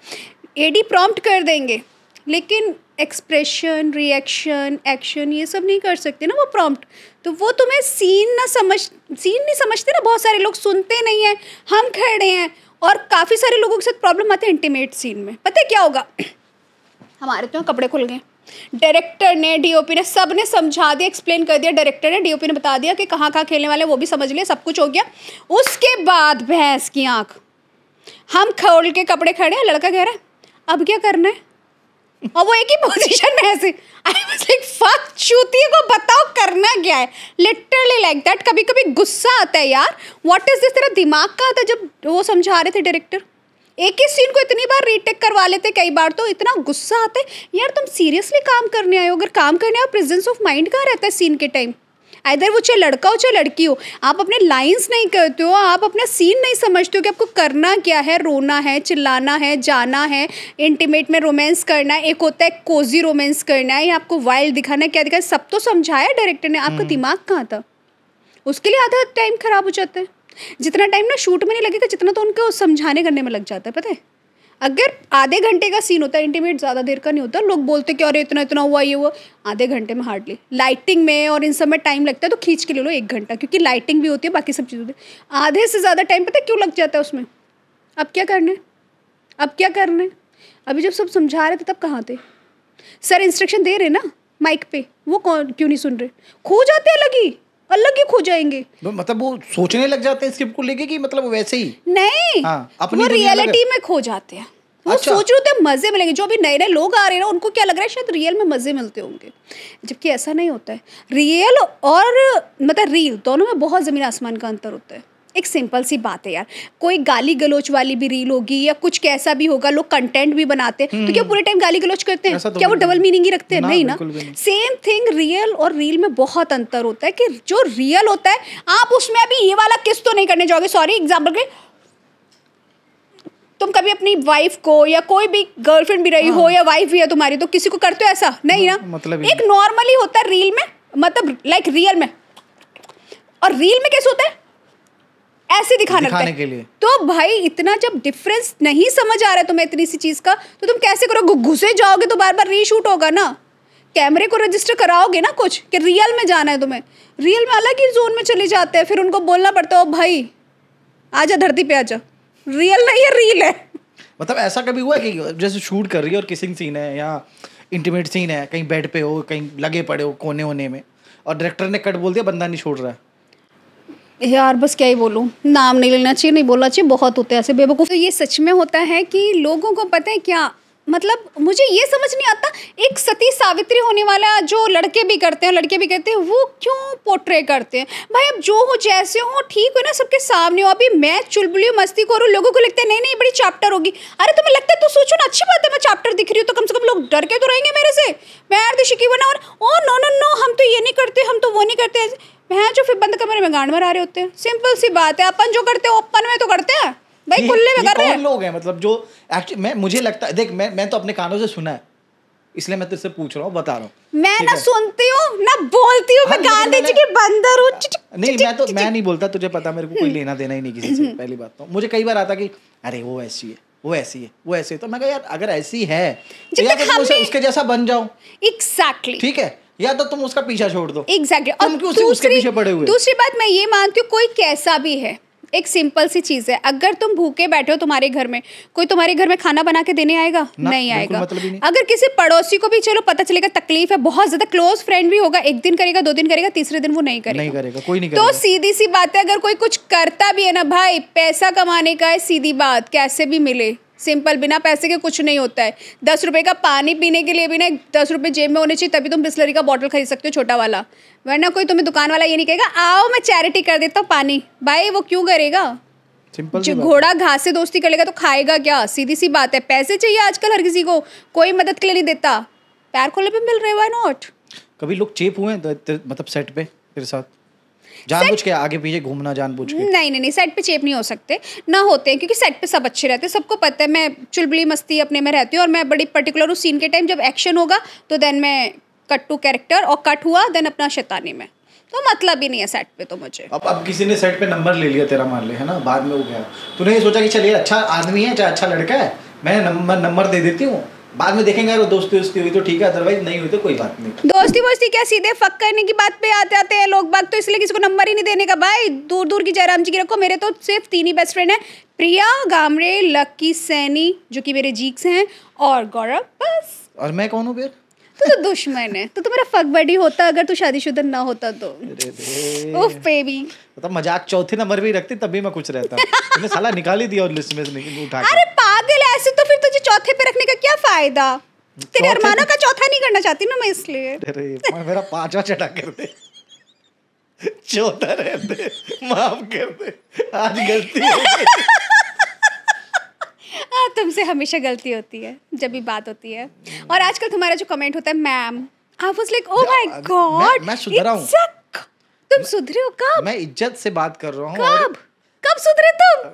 एडी प्रॉम्प्ट कर देंगे, लेकिन एक्सप्रेशन, रिएक्शन, एक्शन ये सब नहीं कर सकते ना वो प्रॉम्प्ट। तो वो तुम्हें सीन नहीं समझते ना, बहुत सारे लोग सुनते नहीं हैं। हम खड़े हैं और काफ़ी सारे लोगों के साथ प्रॉब्लम आते हैं इंटीमेट सीन में। पता है क्या होगा? हमारे तो कपड़े खुल गए, डायरेक्टर ने, डीओपी ने, सब ने समझा दिया, एक्सप्लेन कर दिया। डायरेक्टर ने, डीओपी ने बता दिया कि कहाँ कहाँ खेलने वाले, वो भी समझ लिया, सब कुछ हो गया। उसके बाद भैंस की आँख, हम खोल के कपड़े खड़े हैं, लड़का कह रहा है अब क्या करना है, और वो एक ही पोजीशन में ऐसे। आई वाज लाइक फक, चूतिए को बताओ करना क्या है। Literally like that. कभी कभी गुस्सा आता है यार, व्हाट इज दिस। तेरा दिमाग कहाँ था जब वो समझा रहे थे डायरेक्टर? एक ही सीन को इतनी बार रीटेक करवा लेते कई बार, तो इतना गुस्सा आता है यार। तुम सीरियसली काम करने आए हो? अगर काम करने आओ, प्रेजेंस ऑफ माइंड कहाँ रहता है सीन के टाइम? इधर वो चाहे लड़का हो चाहे लड़की हो, आप अपने लाइंस नहीं करते हो, आप अपना सीन नहीं समझते हो कि आपको करना क्या है। रोना है, चिल्लाना है, जाना है, इंटीमेट में रोमांस करना है, एक होता है कोजी रोमांस करना है, या आपको वाइल्ड दिखाना है, क्या दिखाना है, सब तो समझाया डायरेक्टर ने। आपका दिमाग कहाँ था? उसके लिए आधा टाइम खराब हो जाता है। जितना टाइम ना शूट में नहीं लगेगा, जितना तो उनको समझाने करने में लग जाता है। पता है, अगर आधे घंटे का सीन होता है, इंटीमेट ज़्यादा देर का नहीं होता। लोग बोलते कि अरे इतना हुआ, ये हुआ, आधे घंटे में हार्डली। लाइटिंग में और इन सब में टाइम लगता है, तो खींच के ले लो 1 घंटा, क्योंकि लाइटिंग भी होती है, बाकी सब चीज़ होती है। आधे से ज़्यादा टाइम पता है क्यों लग जाता है उसमें? अब क्या करना है? अभी जब सब समझा रहे थे तब कहाँ थे? सर इंस्ट्रक्शन दे रहे ना माइक पे, वो क्यों नहीं सुन रहे? खो जाते अलग ही खो जाएंगे। मतलब वो सोचने लग जाते हैं स्क्रिप्ट को लेके कि मतलब वैसे ही नहीं। हाँ, वो रियलिटी में खो जाते हैं। वो सोच रहे होते हैं मजे मिलेंगे। जो अभी नए नए लोग आ रहे हैं ना, उनको क्या लग रहा है शायद रियल में मजे मिलते होंगे, जबकि ऐसा नहीं होता है। रियल और मतलब रील दोनों में बहुत ज़मीन आसमान का अंतर होता है। एक सिंपल सी बात है यार, कोई गाली गलोच वाली भी रील होगी या कुछ कैसा भी होगा, लोग कंटेंट भी बनाते हैं तो क्या पूरे टाइम गाली गलोच करते हैं? तो क्या वो डबल मीनिंग ही रखते हैं? नहीं ना। बिल्कुल भी नहीं। सेम थिंग रियल और रील में बहुत अंतर होता है कि जो रियल होता है आप उसमें अभी ये वाला किस तो नहीं करने जाओगे। सॉरी एग्जाम्पल के, तुम कभी अपनी वाइफ को या कोई भी गर्लफ्रेंड भी रही हो या वाइफ भी है तुम्हारी तो किसी को करते हो ऐसा? नहीं ना। मतलब एक नॉर्मली होता है रील में, मतलब लाइक रियल में, और रील में कैसे होता है ऐसे दिखाने के लिए। तो भाई इतना जब डिफरेंस नहीं समझ आ रहा है तुम्हें इतनी सी चीज का, तो तुम कैसे करोगे? घुसे जाओगे तो बार बार रीशूट होगा ना। कैमरे को रजिस्टर कराओगे ना कुछ कि रियल में जाना है तुम्हें। रियल में अलग ही जोन में चले जाते हैं, फिर उनको बोलना पड़ता है, ओ भाई आजा धरती पे आजा, रियल नहीं है रील है। मतलब ऐसा कभी हुआ कि जैसे शूट कर रही है और किसिंग सीन है या इंटीमेट सीन है, कहीं बेड पे हो, कहीं लगे पड़े हो कोने होने में, और डायरेक्टर ने कट बोल दिया, बंदा नहीं छोड़ रहा है? यार बस क्या ही बोलूं, नाम नहीं लेना चाहिए, नहीं बोलना चाहिए, बहुत होते हैं ऐसे बेवकूफ़। तो ये सच में होता है कि लोगों को पता है क्या, मतलब मुझे ये समझ नहीं आता, एक सती सावित्री होने वाला जो लड़के भी करते हैं लड़के भी करते हैं, वो क्यों पोर्ट्रे करते हैं? भाई अब जो हो जैसे हो ठीक हो ना, सबके सामने हो। अभी मैं चुलबुली मस्ती करूँ, लोगों को लगता है नहीं नहीं बड़ी चैप्टर होगी। अरे तुम्हें लगता है तो सोचो ना, अच्छी बात है मैं चैप्टर दिख रही हूँ तो कम से कम लोग डर के तो रहेंगे मेरे से। मैं अर्धशिकी बना और ओ नो नो नो हम तो ये नहीं करते, हम तो वो नहीं करते, मैं जो फिर बंद कमरे में गांड मरा रहे होते हैं। सिंपल सी बात है, अपन जो करते हैं ओपन में तो करते हैं भाई, खुले में कर रहे हैं। कौन लोग हैं मतलब जो एक्चुअली, मैं मुझे लगता है, देख मैं तो अपने कानों से सुना है, इसलिए मैं तुझसे पूछ रहा हूँ, बता रहा हूँ। मैं ना सुनती हूँ ना बोलती हूँ, मैं गांधी जी की बंदर हूँ। नहीं मैं नहीं बोलता, तुझे पता मेरे को कोई लेना देना ही नहीं किसी से। पहली बात तो मुझे कई बार आता कि अरे वो ऐसी है, वो ऐसी है, वो ऐसी है, तो मैं कहा यार अगर ऐसी है तो या तो उसके जैसा बन जाओ। एग्जैक्टली ठीक है, या तो तुम उसका पीछा छोड़ दो। एग्जैक्टली। और उसके पीछे पड़े हुए। दूसरी बात मैं ये मानती हूँ, कोई कैसा भी है, एक सिंपल सी चीज है, अगर तुम भूखे बैठे हो तुम्हारे घर में, कोई तुम्हारे घर में खाना बना के देने आएगा? नहीं आएगा। मतलब नहीं। अगर किसी पड़ोसी को भी चलो पता चलेगा तकलीफ है, बहुत ज्यादा क्लोज फ्रेंड भी होगा, एक दिन करेगा, 2 दिन करेगा, तीसरे दिन वो नहीं करेगा, कोई नहीं करेगा। तो सीधी सी बात है, अगर कोई कुछ करता भी है ना भाई, पैसा कमाने का है, सीधी बात, कैसे भी मिले, सिंपल, बिना पैसे के कुछ नहीं होता है। 10 रुपए का पानी पीने के लिए भी ना 10 रुपए जेब में होने चाहिए, तभी तुम बिस्लरी का बॉटल खरीद सकते हो छोटा वाला, वरना कोई तुम्हें दुकान वाला ये नहीं कहेगा आओ मैं चैरिटी कर देता हूँ पानी। भाई वो क्यों करेगा? जो घोड़ा घास से दोस्ती कर लेगा तो खाएगा क्या? सीधी सी बात है, पैसे चाहिए आजकल हर किसी को, कोई मदद के लिए नहीं देता, पैर खोले पे मिल रहे, व्हाई नॉट? कभी लोग चेप हुए हैं मतलब सेट पे तेरे साथ, जानबूझ के आगे पीछे घूमना जानबूझ के? नहीं सेट पे चेप नहीं हो सकते ना, होते हैं क्योंकि सेट पे सब अच्छे रहते हैं, सबको पता है मैं चुलबुली मस्ती अपने में रहती हूँ, और मैं बड़ी पर्टिकुलर उस सीन के टाइम जब एक्शन होगा तो देन मैं कट टू कैरेक्टर, और कट हुआ देन अपना शैतानी में, तो मतलब ही नहीं है सेट पे तो मुझे। अब किसी ने सेट पे नंबर ले लिया तेरा, मान ले, है ना, बाद में हो गया, तूने ये सोचा कि चलिए अच्छा आदमी है चाहे अच्छा लड़का है, मैं नंबर दे देती हूँ, बाद में देखेंगे यार दोस्ती वोस्ती हुई तो ठीक है, अदरवाइज नहीं हुई तो कोई बात नहीं। दोस्ती वोस्ती क्या, सीधे फक करने की बात पे आते हैं लोग बाग, तो इसलिए किसी को नंबर ही नहीं देने का। भाई दूर दूर की जयराम जी की रखो, मेरे तो सिर्फ 3 ही बेस्ट फ्रेंड है, प्रिया, गामरे, लक्की, सैनी जो कि मेरे जीक्स हैं, और गौरव, बस। और मैं कौन हूँ फिर? तो दुश्मन है, तो मेरा फक बडी होता अगर तू शादीशुदा ना होता तो। उफ बेबी, मतलब मजाक चौथे नंबर भी रखती तब भी मैं कुछ रहता। तूने साला निकाल ही दिया और लिस्ट में से उठा के। अरे पागल है, ऐसे तो फिर तुझे चौथे पे रखने का क्या फायदा? तेरे अरमानों का चौथा नहीं करना चाहती ना मैं, इसलिए। अरे मेरा 5वां चढ़ा कर दे, चौथा रहते, माफ कर दे, आज गलती हो गई। तुमसे हमेशा गलती होती है जब भी बात होती है, और आजकल तुम्हारा जो कमेंट होता है ma'am, I was like oh my God, मैं सुधरा हूँ। तुम सुधरे हो कब? मैं इज्जत से बात कर रहा हूँ। कब सुधरे तुम?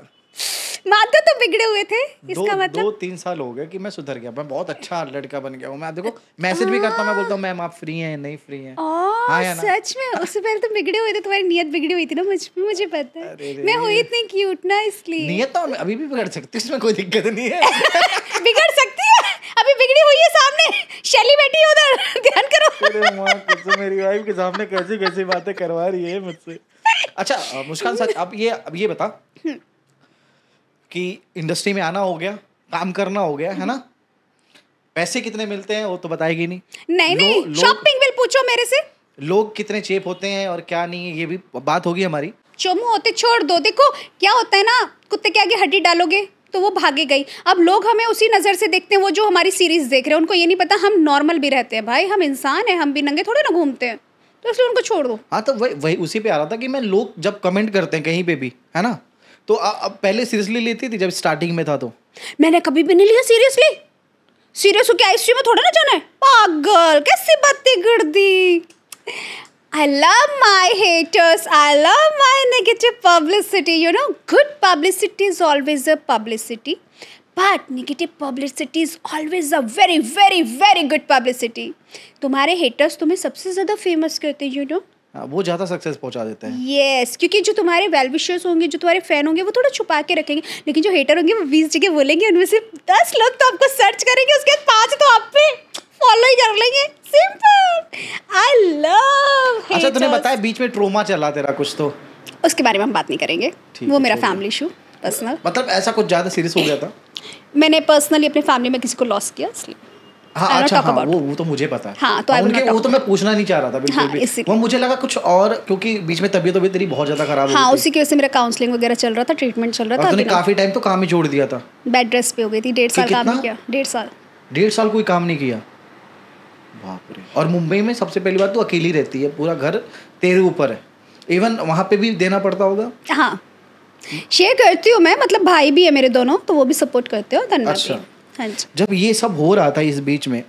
मानते तुम बिगड़े हुए थे, इसका मतलब 2-3 साल हो गए कि मैं सुधर गया, मैं बहुत अच्छा लड़का बन गया हूँ। मैं देखो मैसेज भी करता हूँ, मैं बोलता हूँ मैम आप फ्री हैं नहीं फ्री हैं। हाँ सच में, उससे पहले तुम बिगड़े हुए थे, तुम्हारी नियत बिगड़ी हुई थी ना, मुझे पता है, मैं हुई इतनी क्यूट ना, इसलिए। नियत तो अभी भी बिगड़ सकती है, इसमें कोई दिक्कत नहीं है। बिगड़ सकती है, अभी बिगड़ी हुई है, सामने शैली बैठी है उधर, ध्यान करो। अरे माँ कसम, मेरी वाइफ के सामने कैसी कैसी बातें करवा रही है मुझसे। अच्छा मुस्कान सच, अब ये बता कि इंडस्ट्री में आना हो गया, काम करना हो गया, है ना, पैसे कितने मिलते हैं वो तो बताएगी नहीं। नहीं शॉपिंग बिल पूछो मेरे से, लोग कितने चेप होते हैं और क्या नहीं है, ये भी बात होगी हमारी। चोमू होते छोड़ दो, देखो क्या होता है ना, कुत्ते के आगे हड्डी डालोगे तो वो भागे गई। अब लोग हमें उसी नज़र से देखते हैं, वो जो हमारी सीरीज देख रहे हैं, उनको ये नहीं पता हम नॉर्मल भी रहते हैं। भाई हम इंसान हैं, हम भी नंगे थोड़े ना घूमते हैं, तो इसलिए उनको छोड़ दो। हाँ तो वही वही उसी पे आ रहा था कि मैं लोग जब कमेंट करते हैं कहीं पे भी, है ना, तो पहले सीरियसली लेती थी जब स्टार्टिंग में था तो? मैंने कभी भी नहीं लिया सीरियसली। सीरियस हो क्या आईसीयू में थोड़ा ना जाना है, पागल कैसी बातें कर दी। I love my haters. I love my negative publicity. You know, good publicity is always a publicity, but negative publicity is always a very, very, very good publicity. तुम्हारे haters तुम्हें सबसे ज़्यादा famous करते हैं, you know. वो ज़्यादा success पहुंचा देते हैं। Yes, क्योंकि जो तुम्हारे वेल विशर्स होंगे, जो तुम्हारे फैन होंगे, वो थोड़ा छुपा के रखेंगे, लेकिन जो हेटर होंगे वो 20 जगह बोलेंगे, उनमें से 10 लोग तो आपको सर्च करेंगे, उसके बाद 5 तो आप पे फॉलो ही कर लेंगे। सिंपल। I love haters. अच्छा तूने बताया बीच में ट्रोमा चला तेरा कुछ, तो उसके बारे में हम बात नहीं करेंगे, वो मेरा फैमिली इशू पर्सनल। मतलब ऐसा कुछ ज़्यादा सीरियस हो गया था? मैंने पर्सनली अपने फैमिली में किसी को लॉस किया, इसलिए हाँ अच्छा हाँ वो तो मुझे पता है। हाँ तो उनके वो तो मैं पूछना नहीं चाह रहा था बिल्कुल भी, वो मुझे लगा कुछ और, क्योंकि बीच में तबीयत तेरी बहुत ज़्यादा खराब हो गई। हाँ उसी की वजह से मेरा काउंसलिंग वगैरह चल रहा था, ट्रीटमेंट चल रहा था। तूने काफ़ी टाइम तो काम ही छोड़ दिया था? बेड रेस्ट पे हो गई थी, 1.5 साल काम नहीं किया। 1.5 साल कोई काम नहीं किया? बाप रे। और मुंबई में सबसे पहली बात तो अकेली रहती है, पूरा घर तेरे ऊपर है, इवन वहाँ पे भी देना पड़ता होगा? हाँ शेयर करती हूँ मैं, मतलब भाई भी है मेरे दोनों, तो वो भी सपोर्ट करते हो। अच्छा हाँ जी। जब ये सब हो रहा था इस बीच में,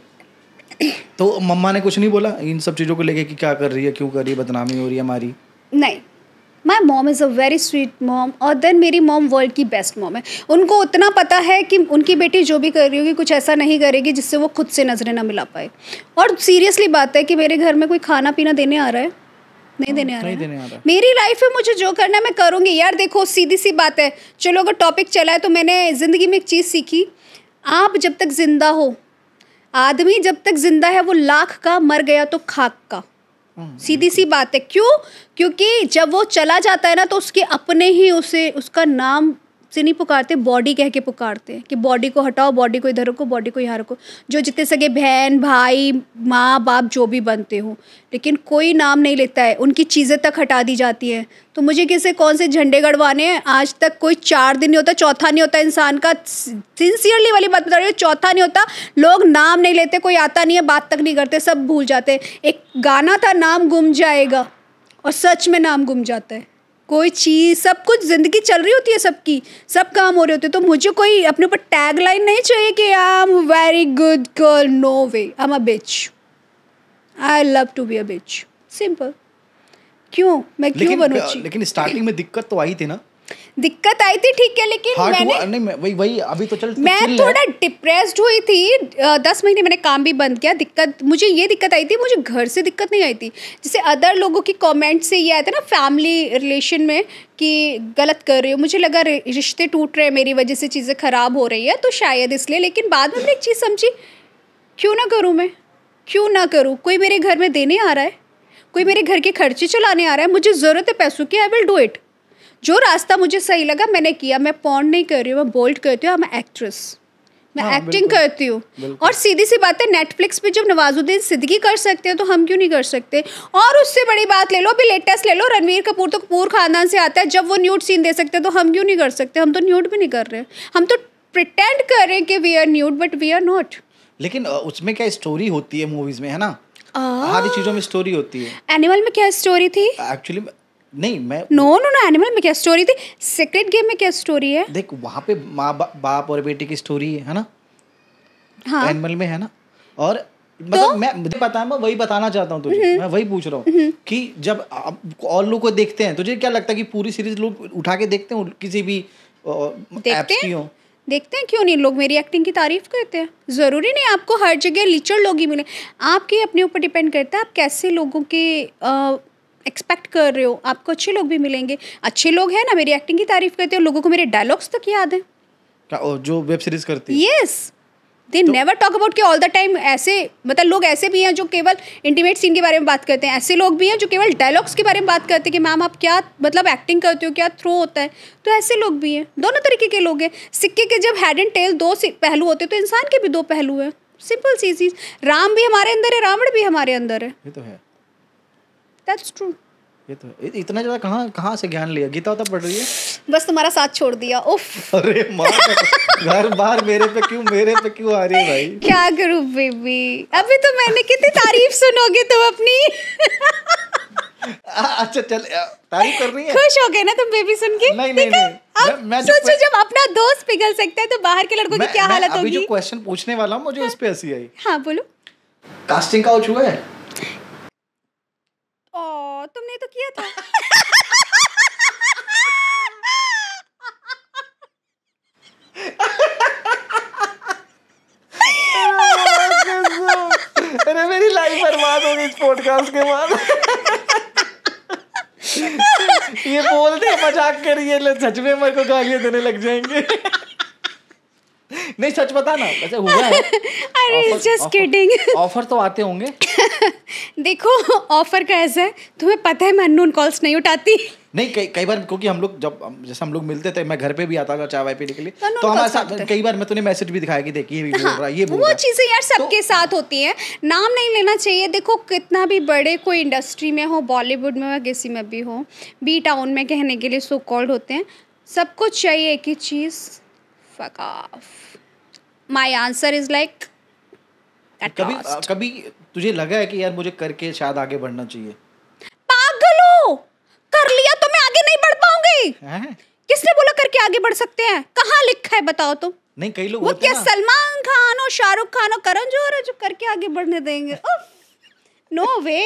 तो मम्मा ने कुछ नहीं बोला इन सब चीज़ों को लेके कि क्या कर रही है, क्यों कर रही है, बदनामी हो रही है हमारी? नहीं, my mom is a very sweet mom, और देन मेरी मॉम वर्ल्ड की बेस्ट मॉम है। उनको उतना पता है कि उनकी बेटी जो भी कर रही होगी कुछ ऐसा नहीं करेगी जिससे वो खुद से नजरें ना मिला पाए। और सीरियसली बात है कि मेरे घर में कोई खाना पीना देने आ रहा है, नहीं देने आ रहा है। मेरी लाइफ है, मुझे जो करना है मैं करूँगी यार। देखो सीधी सी बात है, चलो अगर टॉपिक चला है तो मैंने ज़िंदगी में एक चीज़ सीखी, आप जब तक जिंदा हो, आदमी जब तक जिंदा है वो लाख का, मर गया तो खाक का। सीधी सी बात है। क्यों? क्योंकि जब वो चला जाता है ना तो उसके अपने ही उसे उसका नाम से नहीं पुकारते, बॉडी कह के पुकारते हैं कि बॉडी को हटाओ, बॉडी को इधर रखो, बॉडी को यहाँ रखो। जो जितने सगे बहन भाई माँ बाप जो भी बनते हो, लेकिन कोई नाम नहीं लेता है, उनकी चीज़ें तक हटा दी जाती हैं। तो मुझे किसे कौन से झंडे गड़वाने हैं? आज तक कोई 4 दिन नहीं होता, चौथा नहीं होता इंसान का। सिंसियरली वाली बात बता रही हूँ, चौथा नहीं होता। लोग नाम नहीं लेते, कोई आता नहीं है, बात तक नहीं करते, सब भूल जाते हैं। एक गाना था नाम गुम जाएगा, और सच में नाम गुम जाता है। कोई चीज़, सब कुछ, ज़िंदगी चल रही होती है सबकी, सब काम हो रहे होते हैं। तो मुझे कोई अपने ऊपर टैग लाइन नहीं चाहिए कि I am very good girl, no way, I am a bitch, I love to be a bitch, simple. क्यों मैं क्यों बनूँ? लेकिन स्टार्टिंग में दिक्कत तो आई थी ना? दिक्कत आई थी ठीक है, लेकिन वही अभी तो मैं थोड़ा डिप्रेस्ड हुई थी। 10 महीने मैंने काम भी बंद किया। मुझे ये दिक्कत आई थी, मुझे घर से दिक्कत नहीं आई थी। जैसे अदर लोगों की कमेंट से ये आया था ना फैमिली रिलेशन में कि गलत कर रही हो, मुझे लगा रिश्ते टूट रहे हैं मेरी वजह से, चीज़ें ख़राब हो रही है, तो शायद इसलिए। लेकिन बाद में मैंने एक चीज़ समझी, क्यों ना करूँ मैं, क्यों ना करूँ? कोई मेरे घर में देने आ रहा है, कोई मेरे घर के खर्चे चलाने आ रहा है, मुझे ज़रूरत है पैसों की, आई विल डू इट। जो रास्ता मुझे सही लगा मैंने किया। मैं पॉर्न नहीं कर रही हूँ, मैं बोल्ड करती हूँ, मैं एक्ट्रेस, मैं एक्टिंग करती हूँ। और सीधी सी बात है, नेटफ्लिक्स पे जब नवाजुद्दीन सिद्दीकी कर सकते हैं तो हम क्यों नहीं कर सकते? और उससे बड़ी बात ले लो, अभी लेटेस्ट ले लो, रणवीर कपूर तो कपूर खानदान से आता है, जब वो न्यूड सीन दे सकते हैं तो हम क्यों नहीं कर सकते? हम तो न्यूड भी नहीं कर रहे, हम तो प्रिटेंड कर रहे हैं कि we are nude, but we are not. लेकिन उसमें क्या स्टोरी होती है मूवीज में, है ना? हर चीज़ों में स्टोरी होती है। एनिमल में क्या स्टोरी थी? एक्चुअली नहीं, मैं नो एनिमल में क्या स्टोरी थी? सीक्रेट गेम में क्या स्टोरी है? देख वहाँ पे माँ बाप और बेटे की स्टोरी है ना? हाँ एनिमल में है ना? और मतलब मुझे पता है, मैं वही बताना चाहता हूँ तुझे, मैं वही पूछ रहा हूँ कि जब और लोग को देखते हैं, तुझे क्या लगता है कि पूरी सीरीज लोग उठा के देखते हैं किसी भी एप्स की हो? देखते हैं, क्यों नहीं? लोग मेरी एक्टिंग की तारीफ करते हैं। ज़रूरी नहीं आपको हर जगह लीचर लोग ही मिले, आपके अपने ऊपर डिपेंड करता है आप कैसे लोगों के एक्सपेक्ट कर रहे हो। आपको अच्छे लोग भी मिलेंगे, अच्छे लोग हैं ना मेरी एक्टिंग की तारीफ करते हो, लोगों को मेरे डायलॉग्स तक याद है। क्या जो वेब सीरीज करती है? Yes, they never talk about कि ऑल द टाइम ऐसे, मतलब लोग ऐसे भी हैं जो केवल इंटीमेट सीन के बारे में बात करते हैं, ऐसे लोग भी हैं जो केवल डायलॉग्स के बारे में बात करते हैं कि मैम आप क्या मतलब एक्टिंग करते हो, क्या थ्रो होता है। तो ऐसे लोग भी हैं, दोनों तरीके के लोग हैं। सिक्के के जब हेड एंड टेल 2 पहलू होते हैं तो इंसान के भी 2 पहलू हैं। सिंपल सी चीज़, राम भी हमारे अंदर है, रावण भी हमारे अंदर है। ये तो है, दैट्स ट्रू। ये तो इतना ज़्यादा कहाँ से ज्ञान लिया? गीता तो पढ़ रही है? बस तुम्हारा साथ छोड़ दिया। उफ। अरे माँ, घर बार मेरे पे क्यों आ रही है भाई? क्या करूं बेबी, अभी तो मैंने कितनी तारीफ सुनोगे तुम अपनी। अच्छा चल, तारीफ कर रही है? खुश हो गए ना तुम बेबी सुन के? नहीं। अब सोचो जब अपना दोस्त पिघल सकता है तो बाहर के लड़कों की क्या हालत होगी। अभी जो क्वेश्चन पूछने वाला हूँ मुझे उस पे हंसी आई। हाँ बोलो। कास्टिंग काउच हुआ है? ओ तुमने तो किया था। अरे मेरी लाइफ बर्बाद हो गई इस पॉडकास्ट के बाद। ये बोलते मजाक करिए, सच में मेरे को गालियां देने लग जाएंगे। नहीं सच बता ना, वैसे हुआ है? अरे जस्ट किडिंग। ऑफर तो आते होंगे। देखो ऑफर का ऐसा है, तुम्हें पता है मैं अननोन कॉल्स नहीं उठाती। नहीं कई बार, क्योंकि हम लोग जैसे हम लोग मिलते थे, मैं घर पे भी आता था चाय वाय पीने के लिए, तो हमारे साथ कई बार मैं तूने मैसेज भी दिखाया कि देखिए ये भी बोल रहा है, ये बोल रहा है। वो चीजें यार सबके साथ होती हैं, नाम नहीं लेना चाहिए। देखो कितना भी बड़े कोई इंडस्ट्री में हो, बॉलीवुड में हो, किसी में भी हो, बी टाउन में कहने के लिए सो कॉल्ड होते हैं, सबको चाहिए एक ही चीज, fuck off. My answer is like कभी तुझे लगा है कि यार मुझे करके शायद आगे बढ़ना चाहिए? पागलो, कर लिया तो मैं आगे नहीं बढ़ पाऊंगी। किसने बोला करके आगे बढ़ सकते हैं? कहाँ लिखा है बताओ तुम? नहीं कई लोग वो होते क्या हैं सलमान खान और शाहरुख खान और करण जौहर है जो करके आगे बढ़ने देंगे? नो वे।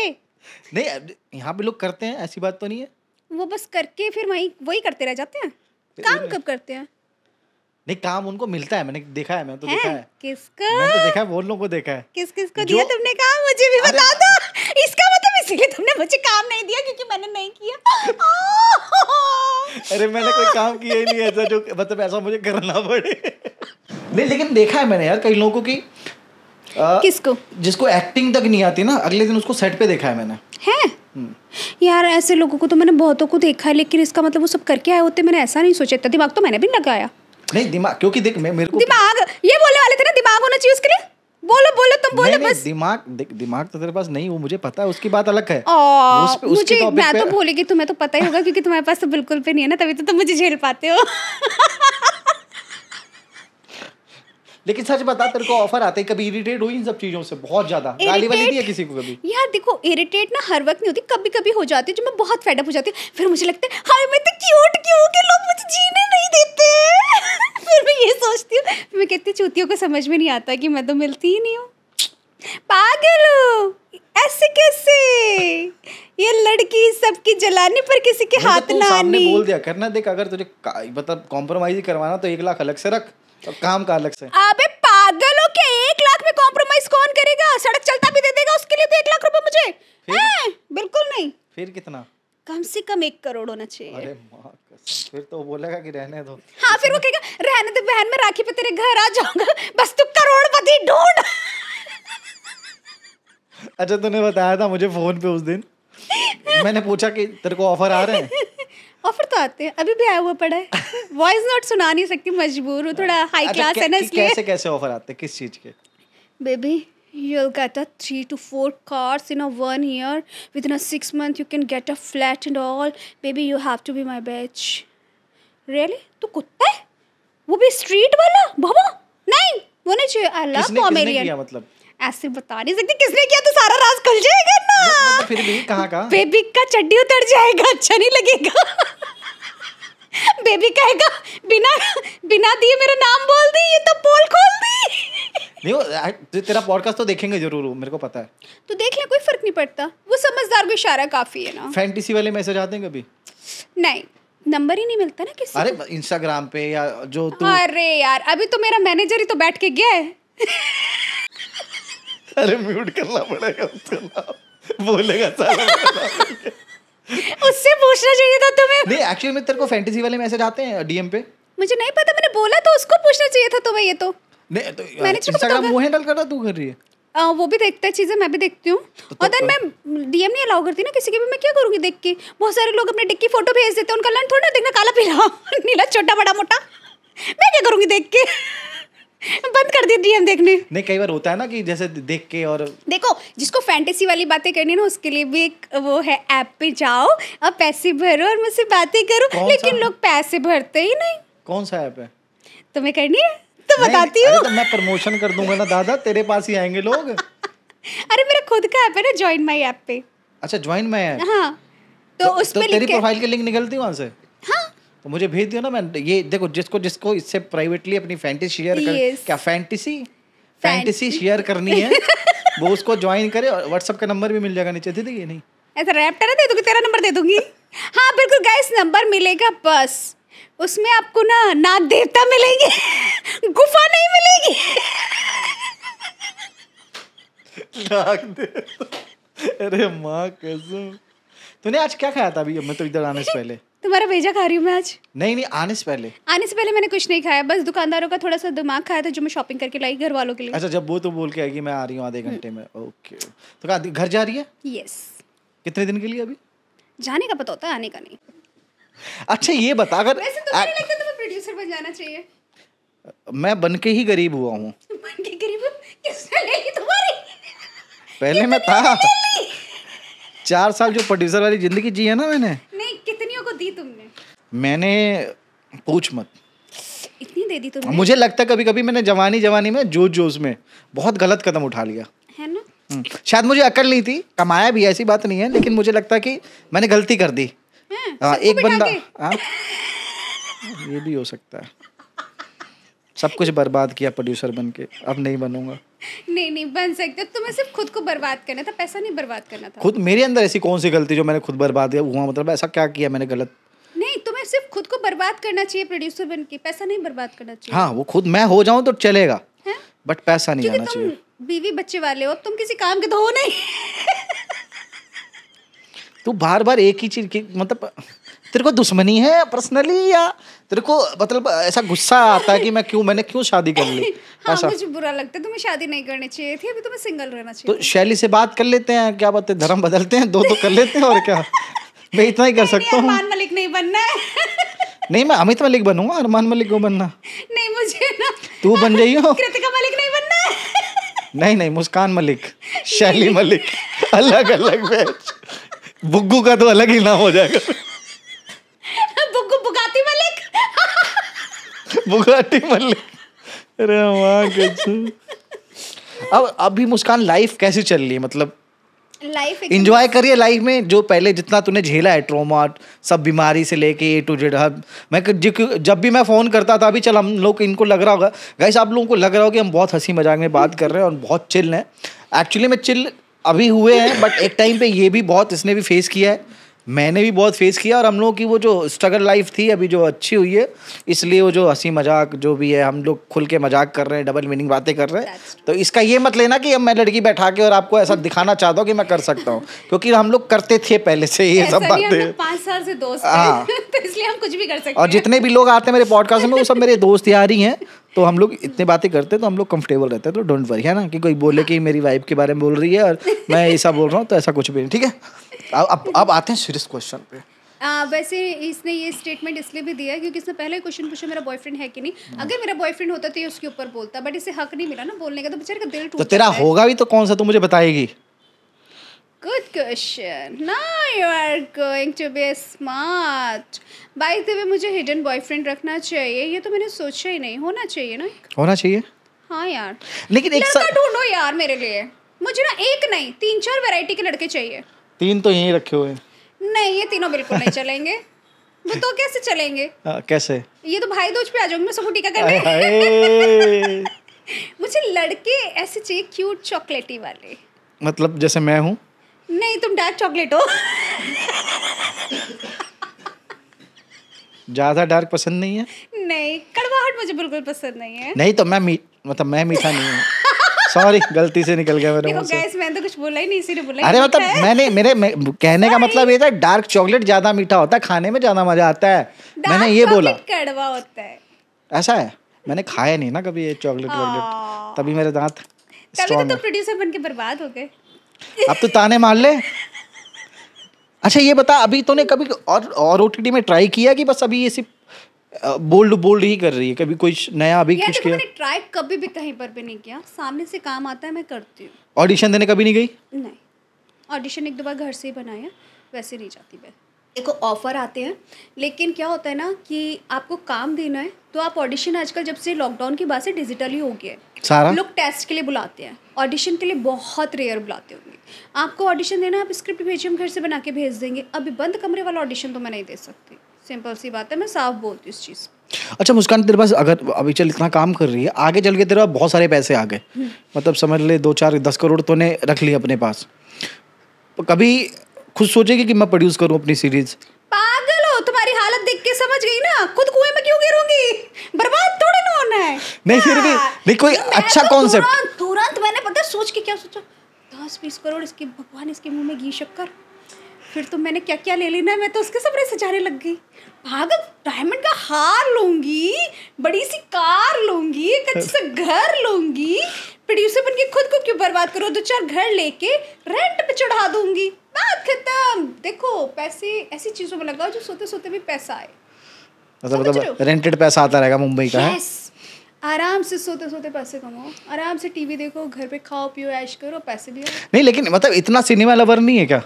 नहीं यहाँ पे लोग करते हैं, ऐसी बात तो नहीं है। वो बस करके फिर वही करते रह जाते हैं। काम कब करते हैं? नहीं काम उनको मिलता है, मैंने देखा है, मैं तो देखा है। किसको? मैं तो देखा है, वो लोगों को देखा है। किसको दिया तुमने काम? मुझे भी बता दो। इसका मतलब इसीलिए तुमने मुझे काम नहीं दिया क्योंकि मैंने नहीं किया। अरे मैंने कोई काम किया ही नहीं ऐसा जो मतलब ऐसा मुझे करना पड़े। नहीं लेकिन देखा है मैंने यार कई लोगों की किसको? जिसको एक्टिंग तक नहीं आती ना, अगले दिन उसको सेट पे देखा है मैंने। है यार ऐसे लोगों को तो मैंने बहुतों को देखा है, लेकिन इसका मतलब वो सब करके आए होते, मैंने ऐसा नहीं सोचा। इतना दिमाग तो मैंने भी लगाया। नहीं दिमाग, क्योंकि देख मेरे को दिमाग ये बोलने वाले थे ना, दिमाग होना चाहिए उसके लिए। बोलो तुम बोलो बस। दिमाग तो तेरे पास नहीं, वो मुझे पता है, उसकी बात अलग है। मुझे मैं तो बोलेगी, तुम्हें तो पता ही होगा क्योंकि तुम्हारे पास तो बिल्कुल भी नहीं है ना, तभी तो तुम मुझे झेल पाते हो। लेकिन सच बता, तेरे को ऑफर आते कभी इरिटेट हुई इन सब चीजों से? बहुत ज्यादा गाली वाली दी है किसी को कभी? यार देखो इरिटेट ना हर वक्त नहीं होती, कभी कभी हो जाती है, जो मैं बहुत फेड अप हो जाती हूँ। फिर मुझे लगता है हाय मैं तो क्यूट क्यों कि लोग मुझे जीने नहीं देते। फिर मैं ये सोचती हूँ, फिर मैं कहती हूँ चूतियों को समझ में नहीं आता कि मैं तो मिलती ही नहीं हूँ। पागल हो, ऐसे कैसे? ये लड़की सबकी जलाने पर किसी के हाथ ना आनी। बोल दिया करना, देख अगर तुझे मतलब कॉम्प्रोमाइज करवाना तो 1 लाख अलग से रख और काम का अलग से। अबे पागल हो क्या? 1 लाख में कॉम्प्रोमाइज कौन करेगा? सड़क चलता भी दे देगा उसके लिए तो 1 लाख रुपए मुझे? बिल्कुल नहीं। फिर कितना? कम से कम 1 करोड़ होना चाहिए। अरे माँ कसम, फिर तो बोलेगा कि रहने दो। हाँ फिर वो कहेगा रहने दे बहन, मैं राखी पे तेरे घर आ जाऊंगा, बस तू करोड़पति ढूंढ। अच्छा तूने बताया था मुझे फोन पे उस दिन, मैंने पूछा कि तेरे को ऑफर आ रहे हैं? ऑफर तो आते हैं, अभी भी आया हुआ पड़ा है। वॉइस नोट सुना नहीं सकती, मजबूर हूँ, थोड़ा हाई क्लास है ना इसलिए। कैसे ऑफर आते हैं, किस चीज के? Baby you'll get a 3 to 4 cars in a 1 year. Within a 6 month you can get a flat and all. Baby you have to be my bitch. Really? तू कुत्ता है? वो भी स्ट्रीट वाला? बाबा नहीं, वो नहीं चाहिए। I love Pomeranian. किसने किया मतलब? ऐसे बता नहीं सकती किसने किया, तो सारा राज खुल जाएगा ना। मतलब फिर भी कहाँ का? बेबी का चड्डी उतर जाएगा, अच्छा नहीं लगेगा। बेबी कहेगा बिना दिए मेरा नाम बोल दी, ये तो पोल खोल दी। नहीं तेरा पॉडकास्ट तो देखेंगे जरूर, मेरे को पता है। तो देख ले, कोई फर्क नहीं पड़ता, वो समझदार को इशारा काफी है ना। फैंटेसी वाले मैसेज आते हैं कभी? नहीं, नंबर ही नहीं मिलता ना किसी। अरे इंस्टाग्राम पे या जो तू। अरे यार अभी तो मेरा मैनेजर ही तो बैठ के गया है। अरे म्यूट करना पड़ेगा उसको, बोलेगा साला। उससे पूछना चाहिए था तुम्हें। नहीं एक्चुअली में तेरे को फैंटेसी वाले मैसेज आते हैं डीएम पे? मुझे नहीं पता, मैंने बोला तो उसको पूछना चाहिए था तुम्हें। ये तो नहीं तो इंस्टाग्राम वो हैंडल कर रहा, तू कर रही है? वो भी देखता है चीजें, मैं भी देखती हूँ। और देन मैं डीएम नहीं अलाउ करती ना किसी के भी, मैं क्या करूँगी देख के? बहुत सारे लोग अपने डिक की फोटो भेज देते हैं, उनका लंच थोड़ा देखना काला पीला नीला छोटा बड़ा मोटा, मैं क्या करूँगी देख के? बंद कर दी डीएम देखने। नहीं, कई बार होता है ना कि जैसे देख के और देखो, जिसको फैंटेसी वाली बातें करनी है ना, उसके लिए भी एक वो है, ऐप पे जाओ और पैसे भरो और मुझसे बातें करो। लेकिन लोग पैसे भरते ही नहीं। कौन सा ऐप है? तुम्हें करनी है तो नहीं, बताती अरे हूँ। तो मैं प्रमोशन कर दूंगा ना दादा, तेरे पास ही आएंगे लोग। अरे मेरा खुद का ऐप है ना, जॉइन माई ऐप पे। अच्छा, ज्वाइन में है? हाँ, तो उस पे तेरी प्रोफाइल की लिंक निकलती है वहां से? हाँ, तो मुझे भेज दियो ना। मैं ये देखो, जिसको इससे प्राइवेटली अपनी फैंटेसी शेयर कर, Yes. क्या फैंटेसी शेयर करनी है वो उसको ज्वाइन करे। और व्हाट्सएप का नंबर भी मिल जाएगा नीचे, दे देगी? नहीं, ऐसा रैप दे दूंगी, तेरा नंबर दे दूंगी। हाँ बिल्कुल गाइस, नंबर मिलेगा, बस उसमें आपको ना नाग देवता मिलेंगे, गुफा नहीं मिलेगी। अरे माँ कसम। तूने आज क्या खाया था अभी? मैं तो इधर आने से पहले। तुम्हारा भेजा खा रही हूँ मैं आज। नहीं, आने से पहले। आने से पहले मैंने कुछ नहीं खाया, बस दुकानदारों का थोड़ा सा दिमाग खाया था जो मैं शॉपिंग करके लाई घर वालों के लिए। अच्छा, जब वो तो बोल के आएगी मैं आ रही हूँ आधे घंटे में। ओके, तो कहा घर जा रही है? यस। कितने दिन के लिए अभी? जाने का पता होता है, आने का नहीं। अच्छा ये बता, अगर वैसे तो मुझे लगता है तुम्हें प्रोड्यूसर बन जाना चाहिए। मैं बन के ही गरीब हुआ हूँ। बन के गरीब किसने ले ली तुम्हारी? पहले मैं था 4 साल जो प्रोड्यूसर वाली जिंदगी जी है ना मैंने। नहीं, कितनियों को दी तुमने? मैंने पूछ मत, इतनी दे दी तुमने? मुझे लगता है कभी कभी मैंने जवानी में जोश में बहुत गलत कदम उठा लिया है ना। शायद मुझे अकल नहीं थी, कमाया भी ऐसी बात नहीं है, लेकिन मुझे लगता है कि मैंने गलती कर दी। एक बंदा, ये भी हो सकता है। सब कुछ बर्बाद किया प्रोड्यूसर बन के, अब नहीं बनूंगा। नहीं बन सकते। तुम्हें सिर्फ खुद को बर्बाद करना था, पैसा नहीं बर्बाद करना था। खुद मेरे अंदर ऐसी कौन सी गलती जो मैंने खुद बर्बाद हुआ? मतलब ऐसा क्या किया मैंने गलत? नहीं, तुम्हें सिर्फ खुद को बर्बाद करना चाहिए प्रोड्यूसर बन के, पैसा नहीं बर्बाद करना चाहिए। हाँ, वो खुद मैं हो जाऊं तो चलेगा, बट पैसा नहीं आना चाहिए। तुम बीवी बच्चे वाले हो, तुम किसी काम के तो हो नहीं। तू बार बार एक ही चीज की, मतलब तेरे को दुश्मनी है पर्सनली, या तेरे को मतलब ऐसा गुस्सा आता है कि मैंने क्यों शादी कर ली? हाँ, ऐसा मुझे बुरा लगता है। तुम्हें शादी नहीं करनी चाहिए थी, अभी तुम्हें सिंगल रहना चाहिए तो शैली से बात कर लेते हैं, क्या बात है, धर्म बदलते हैं, दो तो कर लेते हैं, और क्या। मैं इतना ही कर सकता हूँ। अरमान मलिक नहीं बनना है। नहीं, मैं अमित मलिक बनूंगा, अरमान मलिक क्यों बनना? नहीं, मुझे ना तू बन जाइयो। कृतिका मलिक नहीं बनना है। नहीं, मुस्कान मलिक, शैली मलिक, अलग अलग बैच। बुग्गू का तो अलग ही नाम हो जाएगा। बुगाती मलिक। बुगाटी मलिक। अरे वाह कसम। अब अभी मुस्कान लाइफ कैसी चल रही है? मतलब लाइफ एंजॉय करिए लाइफ में, जो पहले जितना तूने झेला है, ट्रॉमा, सब बीमारी से लेके A to Z। जब भी मैं फ़ोन करता था, अभी चल हम लोग इनको लग रहा होगा गाइस, आप लोगों को लग रहा होगा कि हम बहुत हंसी मजाक में बात कर रहे हैं और बहुत चिल हैं। एक्चुअली में चिल अभी हुए हैं, बट एक टाइम पे ये भी बहुत, इसने भी फेस किया है, मैंने भी बहुत फेस किया, और हम लोगों की वो जो स्ट्रगल लाइफ थी अभी जो अच्छी हुई है, इसलिए वो जो हंसी मजाक जो भी है, हम लोग खुल के मजाक कर रहे हैं, डबल मीनिंग बातें कर रहे हैं। तो इसका ये मत लेना कि अब मैं लड़की बैठा के और आपको ऐसा दिखाना चाहता हूँ कि मैं कर सकता हूँ, क्योंकि हम लोग करते थे पहले से ये सब बातें। 5 साल से दोस्त हैं, तो इसलिए हम कुछ भी कर सकते हैं। और जितने भी लोग आते हैं मेरे पॉडकास्ट में, वो सब मेरे दोस्त यार ही हैं, तो हम लोग इतनी बातें करते हैं, तो हम लोग कंफर्टेबल रहते हैं, तो डोंट वरी, है ना, कि कोई बोले कि मेरी वाइफ के बारे में बोल रही है और मैं ऐसा बोल रहा हूँ, तो ऐसा कुछ भी नहीं, ठीक है। अब आते हैं सीरियस क्वेश्चन पे। वैसे इसने ये स्टेटमेंट इसलिए भी दिया है क्योंकि इसने पहले क्वेश्चन पूछा मेरा बॉयफ्रेंड है कि नहीं। अगर मेरा बॉयफ्रेंड होता तो ये उसके ऊपर बोलता, बट इसे हक नहीं मिला ना बोलने का, तो बेचारे का दिल टूट तो तेरा होगा भी तो कौन सा, तू मुझे बताएगी? Good question. Now you are going to be smart. By the way, मुझे हिडन बॉयफ्रेंड रखना चाहिए, ये तो मैंने सोचा ही नहीं। होना चाहिए ना, होना चाहिए। हाँ यार, लेकिन एक लड़का ढूंढो यार मेरे लिए। मुझे ना एक नहीं 3-4 वैरायटी के लड़के चाहिए। 3 तो यहीं रखे हुए हैं। नहीं, ये तीनों बिल्कुल नहीं चलेंगे। वो तो कैसे चलेंगे? कैसे? मैं ये तो भाई दूज पे आ जाऊंगी मैं सबको टीका करने। मुझे लड़के ऐसे चाहिए क्यूट चॉकलेटी वाले। मतलब जैसे मैं हूँ? नहीं, तुम डार्क चॉकलेट हो। ज्यादा डार्क पसंद नहीं है? नहीं, कड़वाहट मुझे बिल्कुल पसंद नहीं है। नहीं तो मैं मैं मीठा नहीं हूँ। सॉरी, गलती से निकल गया मेरे मुंह से। गाइस, मैंने तो कुछ बोला ही नहीं, इसीलिए बोला। अरे मतलब मेरे कहने का मतलब ये था, डार्क चॉकलेट ज्यादा मीठा होता है, खाने में ज्यादा मजा आता है, मैंने ये बोला। कड़वा होता है। ऐसा है? मैंने खाया नहीं ना कभी ये चॉकलेट वॉकलेट, तभी मेरे दांत तभी तो प्रोड्यूसर बन के बर्बाद हो गए। अब तो ताने मार ले। अच्छा ये बता, अभी तूने कभी और OTT में ट्राई किया कि बस अभी ये सिर्फ बोल्ड बोल्ड ही कर रही है, कभी कोई नया अभी यार कुछ देखो किया? मैंने ट्राई कभी भी कहीं पर भी नहीं किया, सामने से काम आता है मैं करती हूँ। ऑडिशन देने कभी नहीं गई? नहीं, ऑडिशन एक दो बार घर से ही बनाया, वैसे नहीं जाती मैं। देखो ऑफर आते हैं, लेकिन क्या होता है ना कि आपको काम देना है तो आप ऑडिशन आजकल जब से लॉकडाउन के बाद से डिजिटली हो गया है, सारा लोग टेस्ट के लिए बुलाते हैं, ऑडिशन के लिए बहुत रेयर बुलाते होंगे। आपको ऑडिशन देना है, आप स्क्रिप्ट भेजिए, हम घर से बना के भेज देंगे। अभी बंद कमरे वाला ऑडिशन तो मैं नहीं दे सकती, सिंपल सी बात है, मैं साफ बोलती हूँ इस चीज़। अच्छा मुस्कान, तेरे पास अगर अभी चल इतना काम कर रही है, आगे चल के तेरे पास बहुत सारे पैसे आ गए, मतलब समझ ले 2-4-10 करोड़ तूने रख लिए अपने पास, तो कभी खुद सोचेगी कि मैं प्रोड्यूस करूं अपनी सीरीज? पागल हो, तुम्हारी हालत देख के समझ गई ना, खुद कुएं में क्यों गिरूंगी, बर्बाद थोड़ी ना होना है। नहीं फिर भी नहीं, कोई मैं अच्छा तो कॉन्सेप्ट। तुरंत मैंने पता है सोच के क्या सोचा, 10-20 करोड़ इसके भगवान, इसके मुंह में घी शक्कर, फिर तो मैंने क्या क्या ले लेना, मैं तो उसके सपने सजाने लग गई। भागल, डायमंड का हार लूंगी, बड़ी सी कार लूंगी, एक अच्छे से घर लूंगी, प्रोड्यूसर बन के खुद को क्यों बर्बाद करो, 2-4 घर लेके रेंट पे चढ़ा दूंगी, बात खत्म। देखो पैसे ऐसी चीजों में लगाओ जो सोते सोते भी पैसा आए। मतलब रेंटेड पैसा आता रहेगा मुंबई का है। Yes! आराम से सोते सोते पैसे कमाओ, आराम से टीवी देखो, घर पे खाओ पियो ऐश करो, पैसे भी आए। नहीं लेकिन मतलब इतना सिनेमा लवर नहीं है क्या?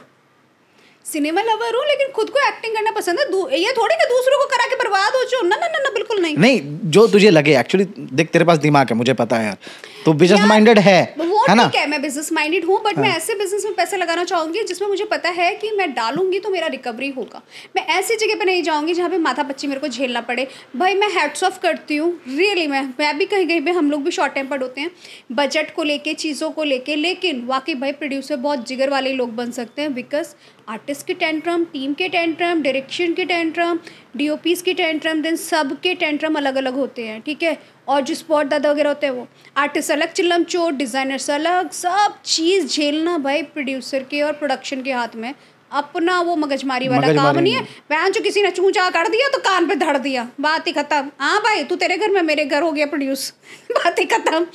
सिनेमा लवर हूँ लेकिन खुद को एक्टिंग करना पसंद है, ये थोड़ी कि दूसरों को करा के बर्बाद हो जाओ, ना ना ना ना, बिल्कुल नहीं। नहीं, जो तुझे लगे एक्चुअली, देख तेरे पास दिमाग है, मुझे पता है यार, तो बिजनेस माइंडेड है ना? ठीक है, मैं बिजनेस माइंडेड हूँ, बट मैं ऐसे बिजनेस में पैसे लगाना चाहूंगी जिसमें मुझे पता है कि मैं डालूंगी तो मेरा रिकवरी होगा। मैं ऐसी जगह पे नहीं जाऊंगी जहाँ पे माथा पच्ची मेरे को झेलना पड़े। भाई मैं हैट्स ऑफ करती हूँ रियली, मैं भी कहीं कहीं पे, हम लोग भी शॉर्ट टेम्पर्ड होते हैं बजट को लेके, चीज़ों को लेके, लेकिन वाकई भाई प्रोड्यूसर बहुत जिगर वाले लोग बन सकते हैं, बिकॉज आर्टिस्ट के टेंट्रम, टीम के टेंट्रम, डायरेक्शन के टेंट्रम, डीओपीज के टेंट्रम, देन सब के टेंट्रम अलग अलग होते हैं, ठीक है। और जो स्पॉट दादा वगैरह होते हैं वो आर्टिस्ट अलग, चिल्लम चोट, डिज़ाइनर्स अलग, सब चीज़ झेलना भाई प्रोड्यूसर के और प्रोडक्शन के हाथ में। अपना वो मगजमारी वाला काम नहीं है। बहन जो किसी ने चूंचा कर दिया तो कान पे धड़ दिया, बात ही खत्म। हाँ भाई तू तेरे घर में, मेरे घर हो गया प्रोड्यूस, बात ही खत्म।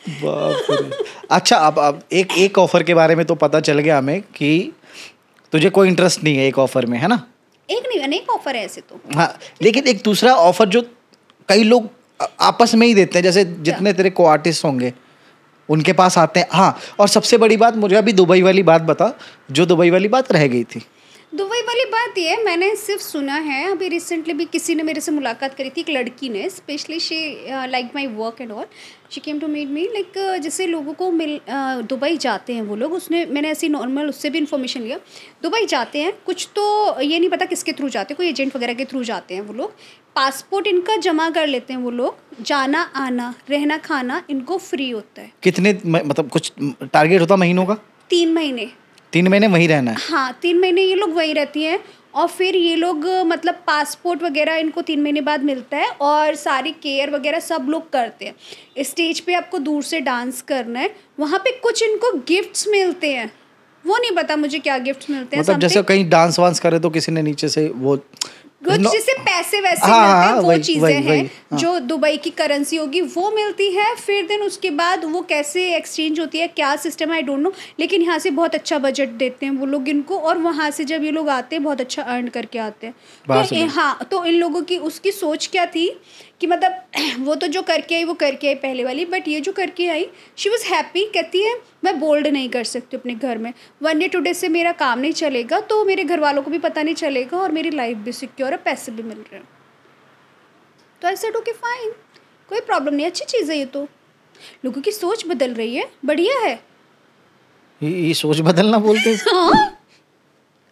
बाप रे। अच्छा अब एक ऑफर के बारे में तो पता चल गया हमें कि तुझे कोई इंटरेस्ट नहीं है एक ऑफर में, है ना? एक नहीं, अनेक ऑफर है ऐसे तो। हाँ, लेकिन एक दूसरा ऑफर जो कई लोग आपस में ही देते हैं, जैसे जितने तेरे को आर्टिस्ट होंगे उनके पास आते हैं। हाँ, और सबसे बड़ी बात, मुझे अभी दुबई वाली बात बता, जो दुबई वाली बात रह गई थी। दुबई वाली बात ये मैंने सिर्फ सुना है, अभी रिसेंटली भी किसी ने मेरे से मुलाकात करी थी, एक लड़की ने, specially she like my work and all, she came to meet me, like जैसे लोगों को दुबई जाते हैं वो लोग, उसने मैंने ऐसी नॉर्मल उससे भी इन्फॉर्मेशन लिया। दुबई जाते हैं कुछ तो ये नहीं पता किसके थ्रू जाते हैं, कोई एजेंट वगैरह के थ्रू जाते हैं वो लोग, पासपोर्ट इनका जमा कर लेते हैं वो लोग, जाना आना रहना खाना इनको फ्री होता है। कितने मतलब कुछ टारगेट होता महीनों का? 3 महीने। 3 महीने वहीं रहना है? हाँ 3 महीने ये लोग वहीं रहती हैं, और फिर ये लोग मतलब पासपोर्ट वगैरह इनको 3 महीने बाद मिलता है, और सारी केयर वगैरह सब लोग करते हैं। स्टेज पे आपको दूर से डांस करना है, वहाँ पे कुछ इनको गिफ्ट्स मिलते हैं, वो नहीं पता मुझे क्या गिफ्ट्स मिलते हैं। मतलब जैसे कहीं डांस वांस करे तो किसी ने नीचे से वो कुछ जैसे पैसे वैसे हाँ, मिलते हैं, हाँ, वो चीज़ें हैं हाँ। जो दुबई की करेंसी होगी वो मिलती है। फिर दिन उसके बाद वो कैसे एक्सचेंज होती है, क्या सिस्टम आई डोंट नो, लेकिन यहाँ से बहुत अच्छा बजट देते हैं वो लोग इनको, और वहाँ से जब ये लोग आते हैं बहुत अच्छा अर्न करके आते हैं। तो हाँ, तो इन लोगों की उसकी सोच क्या थी कि मतलब वो तो जो करके आई वो करके आई पहले वाली, बट ये जो करके आई शी वॉज हैप्पी। कहती है मैं बोल्ड नहीं कर सकती अपने घर में, 1 डे 2 डे से मेरा काम नहीं चलेगा, तो मेरे घर वालों को भी पता नहीं चलेगा, और मेरी लाइफ भी सिक्योर है, पैसे भी मिल रहे हैं। तो आई सेड ओके फाइन, कोई प्रॉब्लम नहीं, अच्छी चीज़ है ये तो। लोगों की सोच बदल रही है, बढ़िया है। ये सोच बदलना बोलते हैं? हाँ?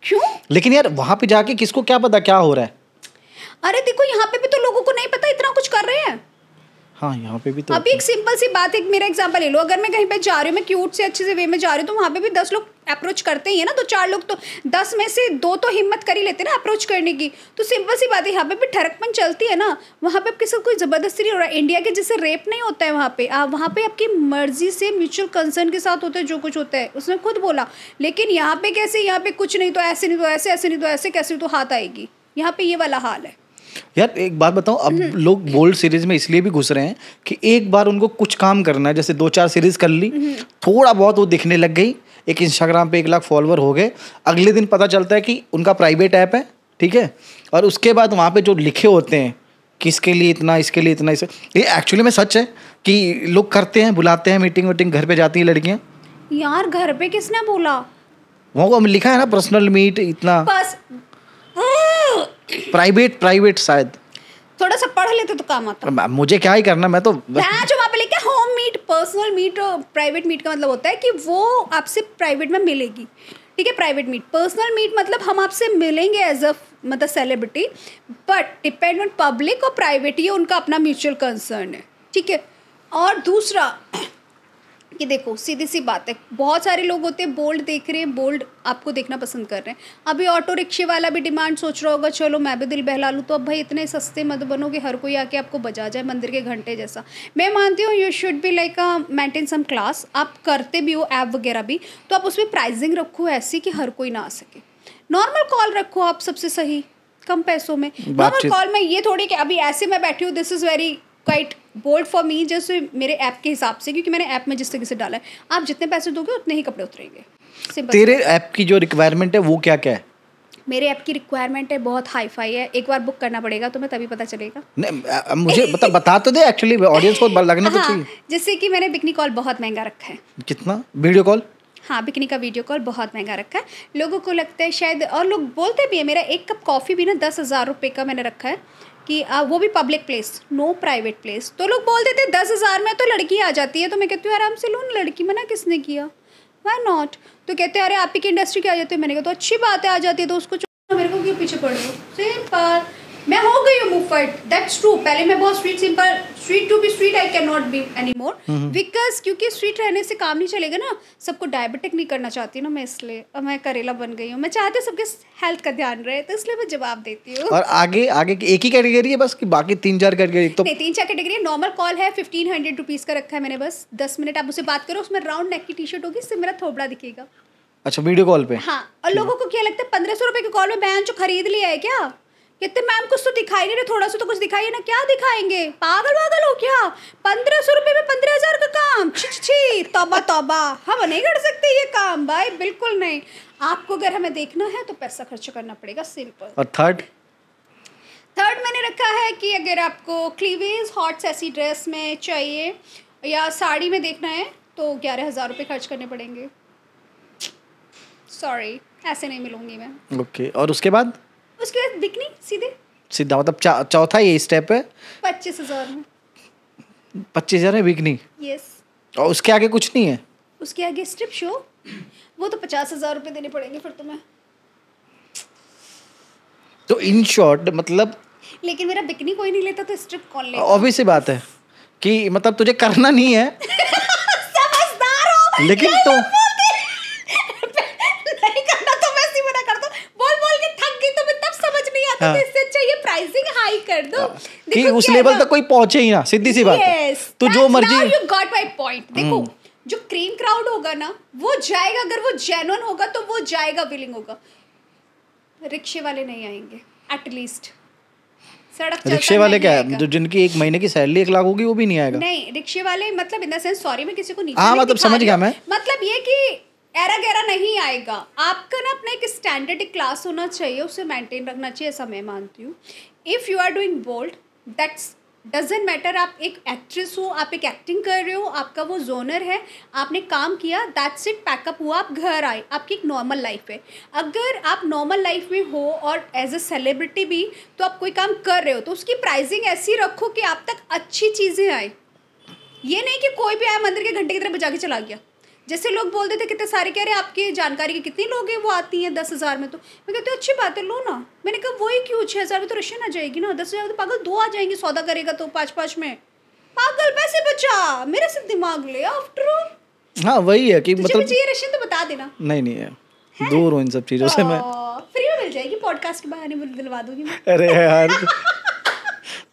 क्यों? लेकिन यार वहाँ पे जाके किसको क्या पता क्या हो रहा है? अरे देखो यहाँ पे भी तो लोगों को नहीं पता इतना कुछ कर रहे हैं। हाँ यहाँ पे भी तो। अभी एक सिंपल सी बात, एक मेरा एग्जांपल ले लो, अगर मैं कहीं पे जा रही हूँ, मैं क्यूट से अच्छे से वे में जा रही हूँ, तो वहाँ पे भी 10 लोग अप्रोच करते ही है ना, तो 4 लोग तो 10 में से 2 तो हिम्मत कर ही लेते हैं ना अप्रोच करने की। तो सिंपल सी बात है, यहाँ पे भी ठरकपन चलती है ना, वहाँ पे आपके साथ कोई ज़बरदस्ती नहीं हो रहा है। इंडिया के जैसे रेप नहीं होता है वहाँ पे, वहाँ पे आपकी मर्जी से म्यूचुअल कंसर्न के साथ होता है जो कुछ होता है, उसने खुद बोला। लेकिन यहाँ पे कैसे, यहाँ पे कुछ नहीं तो ऐसे, नहीं तो ऐसे, ऐसे नहीं तो ऐसे, कैसे तो हाथ आएगी, यहाँ पे ये वाला हाल है। यार एक बात बताऊं, अब लोग बोल्ड सीरीज में इसलिए भी घुस रहे हैं कि एक बार उनको कुछ काम करना है, जैसे 2-4 सीरीज कर ली, थोड़ा बहुत वो दिखने लग गई, एक इंस्टाग्राम पे 1 लाख फॉलोवर हो गए, अगले दिन पता चलता है कि उनका प्राइवेट ऐप है, ठीक है, और उसके बाद वहाँ पे जो लिखे होते हैं कि इसके लिए इतना, इसके लिए इतना, इसे, ये एक्चुअली में सच है कि लोग करते हैं, बुलाते हैं मीटिंग वीटिंग, घर पे जाती हैं लड़कियाँ। यार घर पे किसने बोला? वहाँ को लिखा है ना पर्सनल मीट इतना, बस प्राइवेट शायद। थोड़ा सा पढ़ लेते तो काम आता। मुझे क्या ही करना, मैं तो जो वहाँ पे लिखा है होम मीट, पर्सनल मीट और प्राइवेट मीट का मतलब होता है कि वो आपसे प्राइवेट में मिलेगी, ठीक है, प्राइवेट मीट। पर्सनल मीट मतलब हम आपसे मिलेंगे एज अ मतलब celebrity, but depend on public और प्राइवेट, ये उनका अपना म्यूचुअल कंसर्न है, ठीक है। और दूसरा कि देखो सीधी सी बात है, बहुत सारे लोग होते हैं बोल्ड देख रहे हैं, बोल्ड आपको देखना पसंद कर रहे हैं। अभी ऑटो रिक्शे वाला भी डिमांड सोच रहा होगा चलो मैं भी दिल बहला लूँ, तो अब भाई इतने सस्ते मत बनो कि हर कोई आके आपको बजा जाए मंदिर के घंटे जैसा। मैं मानती हूँ you should be like maintain some class, आप करते भी हो ऐप वगैरह भी, तो आप उसमें प्राइसिंग रखो ऐसी कि हर कोई ना आ सके। नॉर्मल कॉल रखो आप सबसे सही, कम पैसों में। नॉर्मल कॉल में ये थोड़ी कि अभी ऐसे मैं बैठी हूँ, this is very quite bold for me, जैसे मेरे ऐप के हिसाब से, क्योंकि मैंने ऐप में जिस तरीके से डाला है, आप जितने पैसे दोगे उतने ही कपड़े उतरेंगे। तेरे ऐप की जो रिक्वायरमेंट है वो क्या क्या है? मेरे ऐप की रिक्वायरमेंट है बहुत हाई फाई है, एक बार बुक करना पड़ेगा तुम्हें तभी पता चलेगा। नहीं मुझे बता तो दे, एक्चुअली ऑडियंस को लगना तो चाहिए। जैसे कि मैंने बिकनी कॉल बहुत महंगा रखा है। कितना? Video call? हाँ, बिकनी का वीडियो कॉल बहुत महंगा रखा है। लोगों को लगता है शायद, और लोग बोलते भी है, मेरा एक कप कॉफ़ी भी ना 10,000 रुपये का मैंने रखा है कि वो भी public place, no private place. तो लोग बोल देते 10,000 में तो लड़की आ जाती है, तो मैं कहती हूँ आराम से लो ना, लड़की मना किसने किया, व्हाई नॉट। तो कहते हैं अरे आप ही की इंडस्ट्री की आ जाती है, मैंने कहा तो अच्छी बात है आ जाती है, तो उसको मेरे को क्यों पीछे पड़ रही हो। सिंपल, मैं हो गई हूँ मूव फाइट, दैट्स ट्रू। पहले मैं बहुत street, simple street to be street I can not be any more, because क्योंकि स्ट्रीट रहने से काम नहीं चलेगा ना, सबको डायबिटिक नहीं करना चाहती ना मैं, इसलिए और मैं करेला बन गई हूँ। मैं चाहती हूँ सबके हेल्थ का ध्यान रहे, तो इसलिए मैं जवाब देती हूँ। और आगे आगे एक ही कैटेगरी है बस कि बाकी 3-4 कैटेगरी? तो नहीं 3-4 कैटेगरी। नॉर्मल कॉल है 1500 रुपीज़ का रखा है मैंने, बस 10 मिनट आप उससे बात करो, उसमें राउंड नेक की टी शर्ट होगी, इससे मेरा थोबड़ा दिखेगा। अच्छा, वीडियो कॉल पे? हाँ, और लोगों को क्या लगता है 1500 रुपये के कॉल में बहन जो खरीद लिया है क्या? कहते मैम कुछ तो दिखाई नहीं रहे, थोड़ा सा तो कुछ दिखाइए ना। क्या दिखाएंगे, पागल वागल हो क्या? 1500 रुपये में 15,000 का काम, छी तौबा तौबा, हम नहीं कर सकते ये काम भाई, बिल्कुल नहीं। आपको अगर हमें देखना है तो पैसा खर्च करना पड़ेगा, सिंपल। और थर्ड मैंने रखा है कि अगर आपको क्लीवेज हॉट सेक्सी ड्रेस में चाहिए या साड़ी में देखना है तो 11,000 रुपये खर्च करने पड़ेंगे। सॉरी, ऐसे नहीं मिलूंगी मैं। ओके, और उसके बाद? उसके बाद बिकनी सीधा मतलब चौथा ये स्टेप है 25,000 में। 25,000 में बिकनी? यस। और उसके आगे कुछ नहीं है? उसके आगे स्ट्रिप शो, वो तो 50,000 रुपये देने पड़ेंगे फिर तुम्हें। तो इन शॉर्ट मतलब, लेकिन मेरा बिकनी कोई नहीं लेता तो स्ट्रिप कौन लेगा? ऑब्वियस सी बात है कि मतलब तुझे करना नहीं है। समझदार हो, लेकिन तो नहीं करना तो वैसे ही मना कर दो। बोल के थक गई तो मैं तब समझ नहीं आता। तो इससे अच्छा ये प्राइसिंग हाई कर दो कि उस लेवल तक कोई पहुंचे ही ना, सीधी सी बात है। तो जो मर्जी, यू गॉट माय पॉइंट। देखो जो क्रीम क्राउड होगा ना वो जाएगा, अगर वो जेन्युइन होगा तो वो जाएगा, विलिंग होगा। रिक्शे वाले नहीं आएंगे एटलीस्ट। सड़क रिक्शे वाले क्या है, जो जिनकी 1 महीने की सैलरी 1 लाख होगी वो भी नहीं आएगा? नहीं, रिक्शे वाले मतलब इन द सेंस, सॉरी मैं किसी को नीचे हाँ मतलब समझ गया मैं, मतलब ये कि एरा गैरा नहीं आएगा। आपका ना अपना एक स्टैंडर्ड एक क्लास होना चाहिए, उसे मेंटेन रखना चाहिए, ऐसा मैं मानती हूँ। If you are doing bold, that's doesn't matter. आप एक एक्ट्रेस हो, आप एक एक्टिंग कर रहे हो, आपका वो जोनर है, आपने काम किया, दैट्स इट, पैकअप हुआ, आप घर आए, आपकी एक नॉर्मल लाइफ है। अगर आप नॉर्मल लाइफ में हो और एज अ सेलिब्रिटी भी, तो आप कोई काम कर रहे हो तो उसकी प्राइसिंग ऐसी रखो कि आप तक अच्छी चीज़ें आए। ये नहीं कि कोई भी आया मंदिर के घंटे की तरह बजा के चला गया। जैसे लोग बोलते थे कितने सारे, कह रहे आपकी जानकारी के कितने लोग हैं वो आती हैं 10,000 में। तो मैं कहती हूँ अच्छी बात है, लो ना। मैंने कहा वही क्यों, 6,000 में तो रशियन आ जाएगी ना, 10,000 तो पागल 2 आ जाएंगे, सौदा करेगा तो 5-5 में। पागल पैसे बचा, मेरे से दिमाग ले आफ्टर ऑल। हाँ वही है कि मतलब चाहिए रशियन तो बता देना। नहीं है, दूर हूँ इन सब चीज़ों से मैं। फ्री में मिल जाएगी, पॉडकास्ट के बहाने में दिलवा दूंगी मैं। अरे यार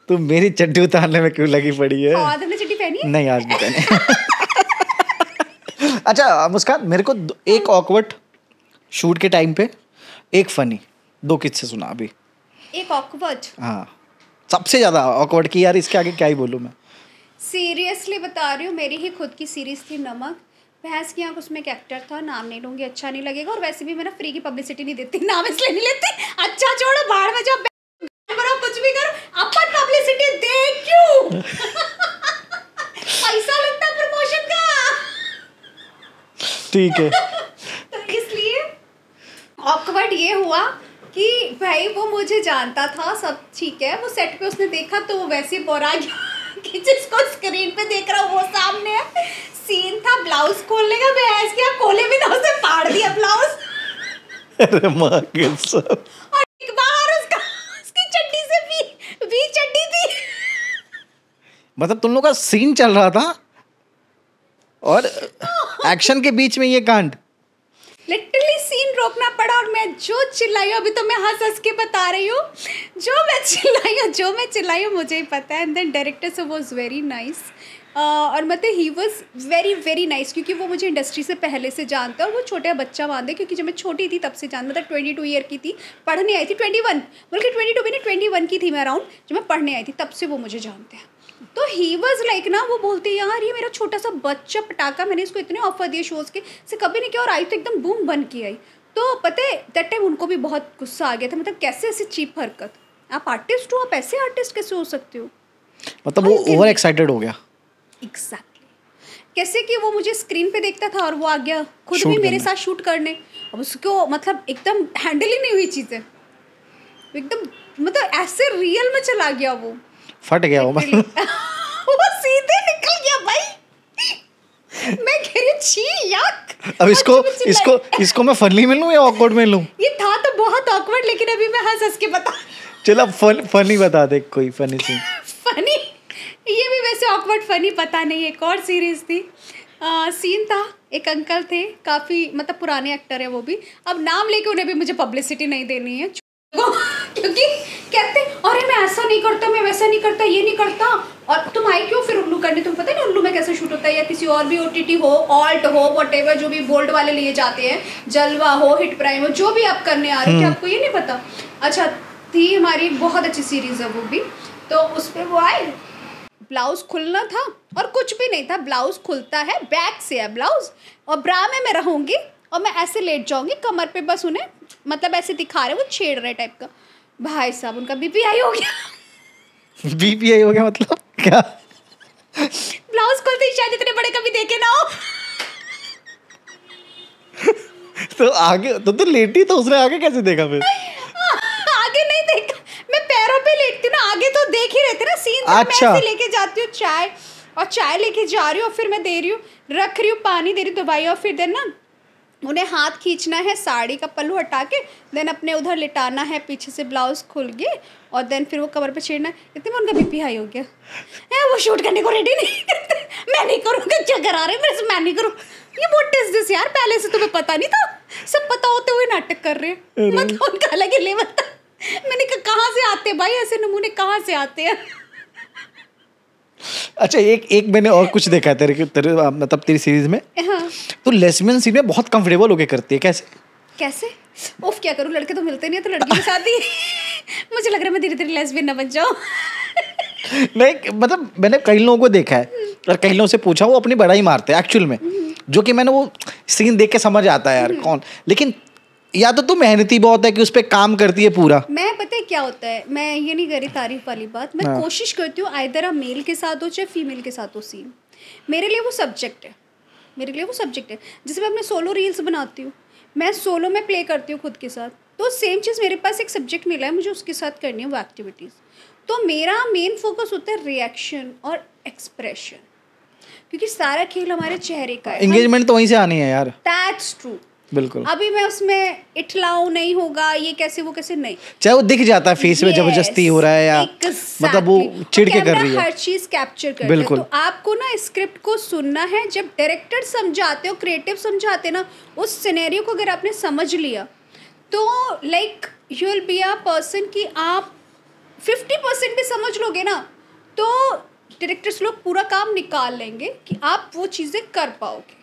तू मेरी चड्डी उतारने में क्यों लगी पड़ी है? हाँ, तुमने चड्डी पहनी है? नहीं, आज नहीं पहनी। अच्छा मुस्कान, मेरे को एक ऑकवर्ड शूट के टाइम पे, एक फनी, 2 किस्से सुना अभी। एक ऑकवर्ड? हाँ, सबसे ज़्यादा ऑकवर्ड की यार, इसके आगे क्या ही बोलूँ मैं। सीरियसली बता रही हूँ, मेरी ही खुद की सीरीज थी नमक। भैंस की आंख उसमें एक एक्टर था, नाम नहीं लूंगी, अच्छा नहीं लगेगा, और वैसे भी मैं ना फ्री की पब्लिसिटी नहीं देती, नाम इसलिए नहीं लेती। अच्छा छोड़ो, बाहर में जाओ, करो कुछ भी करो, अपन पब्लिसिटी दे क्यों? पैसा लगता है प्रमोशन का। ठीक है। तो इसलिए ऑकवर्ड ये हुआ कि भाई वो मुझे जानता था, सब ठीक है, वो सेट पे उसने देखा तो वो वैसे ही बोरा गया कि जिसको स्क्रीन पे देख रहा हूँ वो सामने है। सीन था ब्लाउज खोलने का, मैं ऐसे क्या खोले भी ना, उसे फाड़ दिया ब्लाउज। अरे माँ के सब। और एक बाहर उसका उसकी चड्डी से भी चड्डी थी। मतलब तुम लोग का सीन चल रहा था और एक्शन के बीच में ये कांड। लिटरली सीन रोकना पड़ा, और मैं जो चिल्लाई हूँ, अभी तो मैं हंस हंस के बता रही हूँ, जो मैं चिल्लाई हूँ मुझे ही पता है। And then director so was very nice, और मतलब he was very very nice, क्योंकि वो मुझे इंडस्ट्री से पहले से जानता है, और वो छोटा बच्चा मानते, क्योंकि जब मैं छोटी थी तब से जानता, मतलब 22 ईयर की थी, पढ़ने आई थी, 21 बल्कि 22 भी नहीं, 21 की थी मैं अराउंड, जब मैं पढ़ने आई थी, तब से वो मुझे जानते हैं। तो ही वॉज लाइक ना, वो बोलते यार ये मेरा छोटा सा बच्चा पटाखा, मैंने इसको इतने ऑफर दिए शोज़ के, से कभी नहीं किया, और आई तो एकदम बूम बन के आई। तो पता है दैट टाइम उनको भी बहुत गुस्सा आ गया था, मतलब कैसे ऐसी चीप हरकत, आप आर्टिस्ट हो, आप ऐसे आर्टिस्ट कैसे हो सकते हो? मतलब वो ओवर एक्साइटेड हो गया। एग्जैक्टली, कैसे कि वो मुझे स्क्रीन पे देखता था और वो आ गया खुद शूट भी मेरे करने। साथ शूट करने। अब उसको मतलब एकदम हैंडल ही नहीं हुई चीज़ें, एकदम मतलब ऐसे रियल में चला गया वो, फट गया वो मतलब। वो सीधे निकल गया भाई। मैं कह रही छी याक। अब इसको मैं फनी मिलूं या ऑकवर्ड मिलूं? ये था तो बहुत ऑकवर्ड, लेकिन अभी मैं हंस हंस के बता। चल अब फनी बता दे, कोई फनी सीन। फनी, ये भी वैसे ऑकवर्ड फनी पता नहीं, एक और सीरीज थी, सीन था, एक अंकल थे, काफ़ी मतलब पुराने एक्टर है वो भी, अब नाम लेके उन्हें भी मुझे पब्लिसिटी नहीं देनी है क्योंकि कहते अरे मैं ऐसा नहीं करता, मैं वैसा नहीं करता, ये नहीं करता, और तुम आई क्यों फिर उल्लू करने, तुम पता है ना उल्लू में कैसे शूट होता है, या किसी और भी OTT हो, ऑल्ट हो, व्हाटएवर, जो भी बोल्ड वाले लिए जाते हैं, जलवा हो, हिट प्राइम हो, जो भी आप करने आ रहे हो, क्या आपको ये नहीं पता? अच्छा, थी हमारी बहुत अच्छी सीरीज़ है वो भी, तो उस पर वो आए, ब्लाउज खुलना था और कुछ भी नहीं था, ब्लाउज खुलता है, बैक से है ब्लाउज, और ब्रा में मैं रहूँगी और मैं ऐसे लेट जाऊँगी, कमर पे बस उन्हें मतलब ऐसे दिखा रहे, वो छेड़ रहे टाइप का। भाई साहब उनका BPI हो गया। BPI हो गया मतलब क्या? ब्लाउज खुलते ही, शायद इतने बड़े कभी देखे ना हो। तो आगे तो लेटी, तो उसने आगे कैसे देखा फिर? आगे नहीं देखा, मैं पैरों पे लेटती ना, आगे तो देख ही रहते ना सीन। अच्छा। मैं ऐसे लेके जाती हूँ चाय, और चाय लेके जा रही हूँ, और फिर मैं दे रही हूँ, रख रही हूँ, पानी दे रही हूँ, दवाई, और फिर देन ना उन्हें हाथ खींचना है, साड़ी का पल्लू हटा के, देन अपने उधर लिटाना है, पीछे से ब्लाउज खुल गए, और देन फिर वो कमर पे छेड़ना है। इतने में उनका BPI हो गया है, वो शूट करने को रेडी नहीं करते। मैं नहीं करूँगा, क्या करा रहे मेरे से, मैं नहीं करूँ, ये व्हाट इज दिस यार, पहले से तुम्हें पता नहीं था, सब पता होते हुए नाटक कर रहे हैं, मतलब उनका अलग ही लेवल था। मैंने कहा कहाँ से आते भाई ऐसे नमूने, कहाँ से आते हैं? अच्छा, एक मैंने और कुछ देखा है तेरे मतलब तेरी सीरीज में, हाँ। तो लेस्बियन सीन में बहुत कंफर्टेबल होके करती है, कैसे? उफ, क्या करूँ, लड़के तो मिलते नहीं है, तो लड़की के साथ ही मुझे लग रहा है मैं धीरे धीरे लेस्बियन ना बन जाऊँ। नहीं मतलब मैंने कई लोगों को देखा है और कई लोगों से पूछा, वो अपनी बड़ाई मारते हैं एक्चुअल में, जो कि मैंने वो सीन देख के समझ आता है यार कौन, लेकिन या तो तू मेहनती बहुत है कि उस पर काम करती है पूरा। मैं पता है क्या होता है, मैं ये नहीं करी तारीफ वाली बात, मैं कोशिश करती हूँ आइदर आप मेल के साथ हो चाहे फीमेल के साथ हो सीन, मेरे लिए वो सब्जेक्ट है, मेरे लिए वो सब्जेक्ट है। जैसे मैं अपने सोलो रील्स बनाती हूँ, मैं सोलो में प्ले करती हूँ खुद के साथ, तो सेम चीज़ मेरे पास एक सब्जेक्ट मिला है, मुझे उसके साथ करनी है वो एक्टिविटीज़। तो मेरा मेन फोकस होता है रिएक्शन और एक्सप्रेशन, क्योंकि सारा खेल हमारे चेहरे का है। एंगेजमेंट तो वहीं से आनी है यार। दैट्स ट्रू, बिल्कुल। अभी मैं उसमें इठलाऊ नहीं होगा, ये कैसे वो कैसे नहीं, चाहे वो दिख जाता है फेस में जबरदस्ती हो रहा है या मतलब वो चिढ़ के कर रही है, हर चीज कैप्चर करते हैं। तो आपको ना स्क्रिप्ट को सुनना है, जब डायरेक्टर समझाते हो, क्रिएटिव समझाते ना, उस सिनेरियो को अगर आपने समझ लिया तो like you will be a person कि आप 50% भी समझ लोगे ना, तो डायरेक्टर्स लोग पूरा काम निकाल लेंगे कि आप वो चीज़ें कर पाओगे।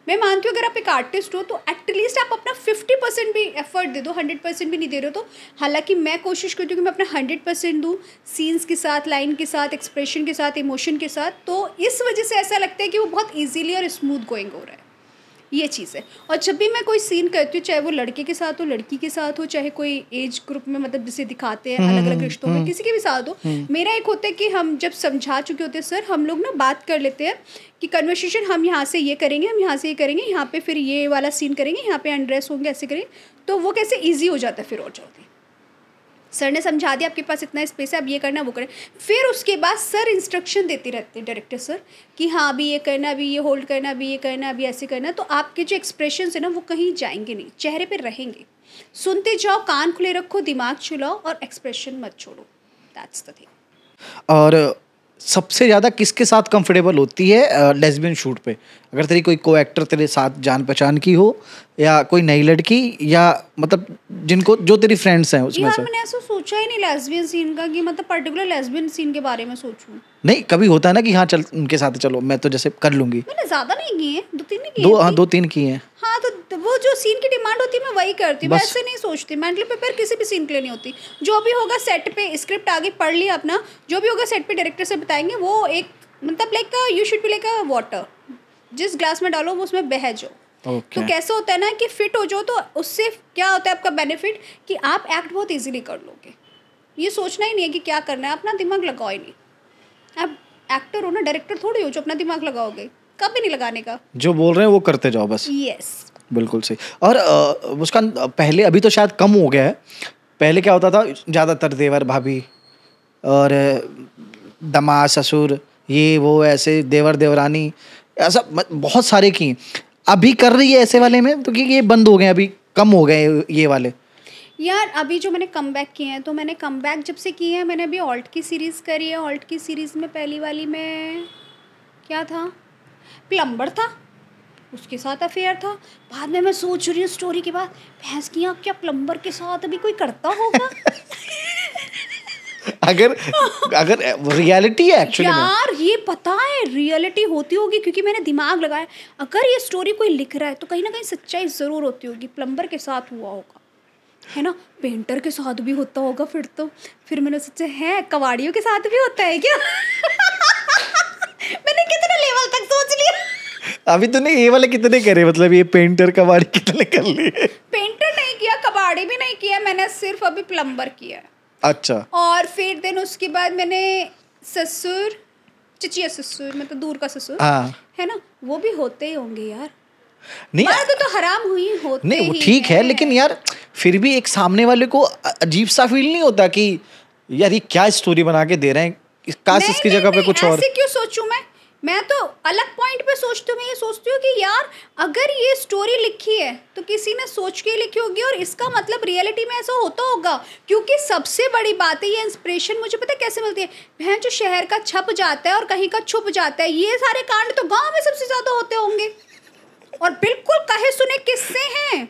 मैं मानती हूँ अगर आप एक आर्टिस्ट हो तो एटलीस्ट आप अपना 50% भी एफर्ट दे दो, 100% भी नहीं दे रहे हो तो। हालांकि मैं कोशिश करती हूँ कि मैं अपना 100% दूँ, सीन्स के साथ, लाइन के साथ, एक्सप्रेशन के साथ, इमोशन के साथ, तो इस वजह से ऐसा लगता है कि वो बहुत ईजीली और स्मूथ गोइंग हो रहा है, ये चीज़ है। और जब भी मैं कोई सीन करती हूँ, चाहे वो लड़के के साथ हो, लड़की के साथ हो, चाहे कोई एज ग्रुप में मतलब जिसे दिखाते हैं अलग अलग रिश्तों में, किसी के भी साथ हो, मेरा एक होता है कि हम जब समझा चुके होते हैं सर, हम लोग ना बात कर लेते हैं कि कन्वर्सेशन हम यहाँ से ये करेंगे, हम यहाँ से ये करेंगे, यहाँ पे फिर ये वाला सीन करेंगे, यहाँ पे अनड्रेस होंगे, ऐसे करेंगे, तो वो कैसे ईजी हो जाता है फिर और जल्दी। सर ने समझा दिया आपके पास इतना स्पेस है, अब ये करना वो करें, फिर उसके बाद सर इंस्ट्रक्शन देते रहते हैं डायरेक्टर सर कि हाँ अभी ये करना, अभी ये होल्ड करना, अभी ये करना, अभी ऐसे करना, तो आपके जो एक्सप्रेशन है ना वो कहीं जाएंगे नहीं, चेहरे पे रहेंगे। सुनते जाओ, कान खुले रखो, दिमाग चलाओ और एक्सप्रेशन मत छोड़ो, दैट्स द थिंग। और सबसे ज़्यादा किसके साथ कंफर्टेबल होती है लेस्बियन शूट पे? अगर तेरी कोई को एक्टर तेरे साथ जान पहचान की हो, या कोई नई लड़की, या मतलब जिनको जो तेरी फ्रेंड्स हैं उसमें यार से? मैंने ऐसा सोचा ही नहीं लेस्बियन सीन का कि मतलब पर्टिकुलर लेस्बियन सीन के बारे में सोचूं। नहीं, कभी होता है ना कि हाँ चल उनके साथ चलो, मैं तो जैसे कर लूंगी। मैंने ज़्यादा नहीं किए हैं, 2-3 नहीं किए दो, हाँ हैं। 2-3 की हैं। हाँ तो वो जो सीन की डिमांड होती है मैं वही करती हूँ, मैं बस। ऐसे नहीं सोचती, मेंटली प्रिपेयर किसी भी सीन के लिए नहीं होती। जो भी होगा सेट पे, स्क्रिप्ट आगे पढ़ लिया अपना, जो भी होगा सेट पे डायरेक्टर से बताएंगे, वो एक मतलब like you should be like a water, जिस ग्लास में डालो वो उसमें बह जाओ। तो कैसे होता है ना कि फिट हो जाओ, तो उससे क्या होता है आपका बेनिफिट कि आप एक्ट बहुत इजीली कर लोगे। ये सोचना ही नहीं है कि क्या करना है, अपना दिमाग लगाओ ही नहीं। आप एक्टर हो ना, डायरेक्टर थोड़ी हो जो अपना दिमाग लगाओगे, कभी नहीं लगाने का। जो बोल रहे हैं वो करते जाओ बस। यस बिल्कुल सही। और मुस्कान, पहले, अभी तो शायद कम हो गया है, पहले क्या होता था ज़्यादातर देवर भाभी और दामाद ससुर, ये वो ऐसे देवर देवरानी, ऐसा बहुत सारे की। अभी कर रही है ऐसे वाले में तो, क्योंकि ये बंद हो गए, अभी कम हो गए ये वाले। यार अभी जो मैंने कम बैक किए हैं, तो मैंने कम बैक जब से किए हैं, मैंने अभी ऑल्ट की सीरीज़ करी है। ऑल्ट की सीरीज़ में पहली वाली में क्या था, प्लम्बर था, उसके साथ अफेयर था। बाद में मैं सोच रही हूँ स्टोरी के बाद, भैंस की आँख, क्या प्लम्बर के साथ अभी कोई करता होगा? अगर रियलिटी है एक्चुअली में। यार ये पता है रियलिटी होती होगी, क्योंकि मैंने दिमाग लगाया, अगर ये स्टोरी कोई लिख रहा है तो कहीं ना कहीं सच्चाई ज़रूर होती होगी। प्लम्बर के साथ हुआ होगा, है ना, पेंटर के साथ भी होता होगा, फिर मैंने सोचा है कबाड़ियों के साथ भी होता है क्या? मैंने कितने लेवल तक सोच लिया। अभी तूने ये वाले कितने करे, मतलब ये पेंटर कबाड़ी कितने कर लिए? पेंटर नहीं किया, कबाड़ी भी नहीं किया, मैंने सिर्फ अभी प्लम्बर किया। अच्छा। और फिर दिन उसके बाद मैंने ससुर, चचिया ससुर, मतलब दूर का ससुर, हाँ। है ना, वो भी होते ही होंगे यार। नहीं, मर्द तो हराम हुई होते नहीं वो ही ठीक है, लेकिन यार फिर भी एक सामने वाले को अजीब सा फील नहीं होता कि यार ये क्या स्टोरी बना के दे रहे हैं, काश इसकी जगह पे कुछ और। ऐसे क्यों सोचूं मैं तो अलग पॉइंट पे सोचती हूँ। मैं ये सोचती हूँ कि यार अगर ये स्टोरी लिखी है तो किसी ने सोच के लिखी होगी, और इसका मतलब रियलिटी में ऐसा होता होगा। क्योंकि सबसे बड़ी बात है, ये इंस्पिरेशन मुझे पता है कैसे मिलती है, बहन जो शहर का छप जाता है और कहीं का छुप जाता है, ये सारे कांड तो गाँव में सबसे ज़्यादा होते होंगे। और बिल्कुल कहे सुने किस्से हैं,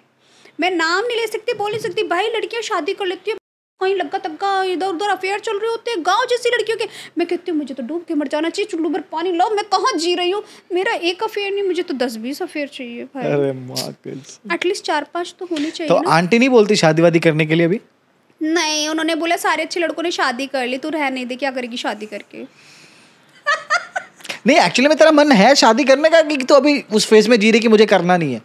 मैं नाम नहीं ले सकती, बोल नहीं सकती, भाई लड़कियाँ शादी कर लेती है, कहीं लग्गा तग्गा इधर उधर अफेयर चल रहे होते हैं गांव जैसी लड़कियों के। मैं कहती हूँ मुझे तो डूब के मर जाना चाहिए, चुल्लू भर पानी लाओ, मैं कहाँ जी रही हूँ, मेरा एक अफेयर नहीं, मुझे तो 10-20 अफेयर चाहिए भाई। अरे माँ, एटलीस्ट 4-5 तो होने चाहिए तो ना। आंटी नहीं बोलती शादी वादी करने के लिए अभी? नहीं, उन्होंने बोला सारे अच्छे लड़कों ने शादी कर ली, तू रह नहीं दे, क्या करेगी शादी करके। नहीं, एक्चुअली में तेरा मन है शादी करने का, कि तो अभी उस फेज में जी रही कि मुझे करना नहीं है?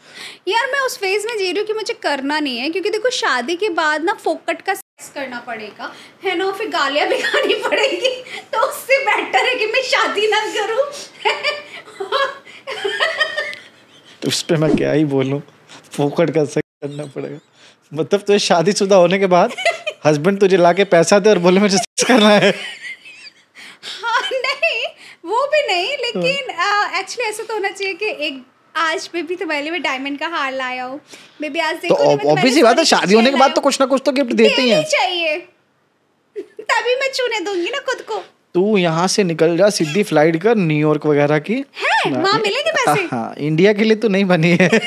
यार मैं उस फेज में जी रही हूँ कि मुझे करना नहीं है, क्योंकि देखो शादी के बाद ना फोकट का सेक्स करना पड़ेगा, है ना, फिर गालियाँ भी खानी पड़ेगी, तो उससे बेटर है कि मैं शादी ना करूँ। तो उस पर मैं क्या ही बोलूँ, फोकट का सेक्स करना पड़ेगा मतलब तुझे शादीशुदा होने के बाद हस्बैंड तुझे लाके पैसा दे और बोले मुझे सेक्स करना है? हाँ नहीं, वो भी नहीं, लेकिन एक्चुअली ऐसा तो होना चाहिए कि एक आज बेबी तुम्हारे लिए डायमंड का हार लाया हो, बेबी आज देखो, तो ऑब्वियसली बात है, शादी होने के बाद तो कुछ ना कुछ तो गिफ्ट देते ही हैं। चाहिए, तभी मैं चुने दूंगी ना खुद को। तू यहाँ से निकल जा, सीधी फ्लाइट कर न्यूयॉर्क वगैरह की, वहाँ मिलेंगे पैसे। हाँ, इंडिया के लिए तो नहीं बनी है।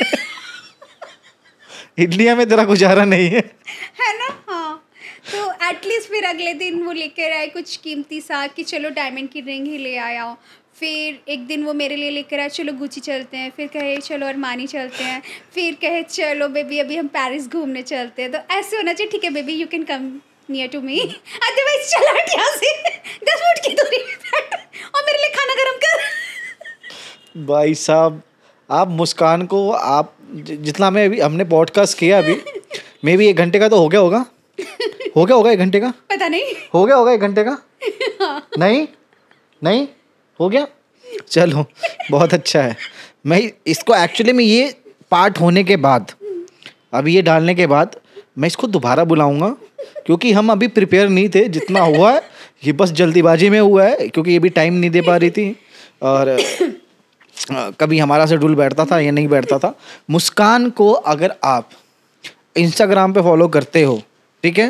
इंडिया में तेरा गुजारा नहीं है ना। हाँ, तो एटलीस्ट फिर अगले दिन वो लेकर आए कुछ कीमती सा कि चलो डायमंड की रिंग ही ले आया, फिर एक दिन वो मेरे लिए लेकर आए चलो गुची चलते हैं, फिर कहे चलो अरमानी चलते हैं, फिर कहे चलो बेबी अभी हम पेरिस घूमने चलते हैं। तो ऐसे होना चाहिए, ठीक है baby you can come near to me, otherwise चल हट यहाँ से 10 फुट की दूरी पे बैठ और मेरे लिए खाना गर्म कर। भाई साहब आप मुस्कान को आप जितना हमें अभी हमने पॉडकास्ट किया अभी मे भी 1 घंटे का तो हो गया होगा 1 घंटे का पता नहीं हो गया होगा 1 घंटे का नहीं नहीं हो गया चलो बहुत अच्छा है। मैं इसको एक्चुअली में ये पार्ट होने के बाद अभी ये डालने के बाद मैं इसको दोबारा बुलाऊंगा क्योंकि हम अभी प्रिपेयर नहीं थे। जितना हुआ है ये बस जल्दीबाजी में हुआ है क्योंकि ये भी टाइम नहीं दे पा रही थी और कभी हमारा शेड्यूल बैठता था या नहीं बैठता था। मुस्कान को अगर आप इंस्टाग्राम पे फॉलो करते हो ठीक है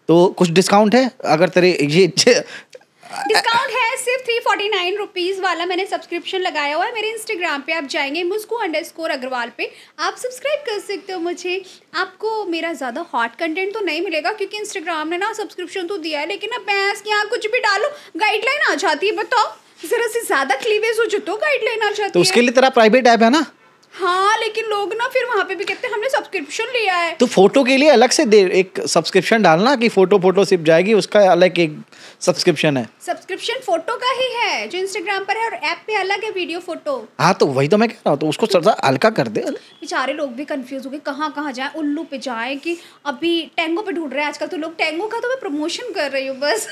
तो कुछ डिस्काउंट है अगर तेरे ये डिस्काउंट है सिर्फ 349 रुपीज़ वाला। मैंने सब्सक्रिप्शन लगाया हुआ है मेरे इंस्टाग्राम पे, आप जाएंगे मुस्कू_अग्रवाल पे, आप सब्सक्राइब कर सकते हो मुझे। आपको मेरा ज़्यादा हॉट कंटेंट तो नहीं मिलेगा क्योंकि इंस्टाग्राम ने ना सब्सक्रिप्शन तो दिया है, लेकिन अब भैंस के यहाँ कुछ भी डालो गाइडलाइन आ जाती है। बताओ ज़रा से ज़्यादा क्लीवेज हो जो तो गाइडलाइन आ जाती है। तो उसके लिए तेरा प्राइवेट ऐप है ना? हाँ लेकिन लोग ना फिर वहाँ पे भी कहते हैं हमने सब्सक्रिप्शन लिया है। तो फोटो के लिए अलग से दे एक सब्सक्रिप्शन डालना कि फोटो सिर्फ जाएगी, उसका अलग एक सब्सक्रिप्शन है। सब्सक्रिप्शन फोटो का ही है जो इंस्टाग्राम पर है और ऐप पे अलग है वीडियो फोटो। हाँ तो वही तो मैं कह रहा हूँ, तो उसको थोड़ा हल्का कर दे। बेचारे लोग भी कंफ्यूज हो गए कहाँ जाए, उल्लू पे जाए कि अभी टैंगो पे ढूंढ रहे हैं आजकल तो लोग। टैंगो का तो मैं प्रमोशन कर रही हूँ बस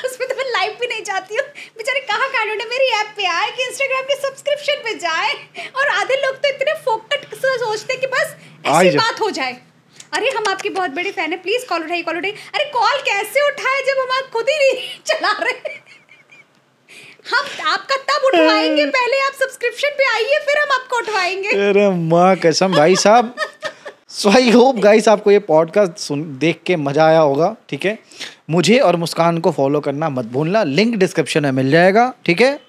उसमें तो मैं लाइव भी नहीं जाती हूँ। बेचारे कहाँ ढूंढे, मेरी ऐप पे आए कि इंस्टाग्राम के सब्सक्रिप्शन पे जाए। और आधे लोग तो इतने फोकट सोचते कि बस ऐसी बात हो जाए। अरे हम आपके बहुत बड़े फैन है, प्लीज कॉल उठाइए कॉल उठाइए। अरे कॉल कैसे उठाए जब हम आप खुद ही नहीं चला रहे। हम आपका तब उठवाएंगे, पहले आप सब्सक्रिप्शन पे आइए फिर हम आपको उठवाएंगे। अरे माँ कसम भाई साहब। सो आई होप गाइस आपको ये पॉडकास्ट सुन देख के मजा आया होगा। ठीक है, मुझे और मुस्कान को फॉलो करना मत भूलना, लिंक डिस्क्रिप्शन में मिल जाएगा। ठीक है,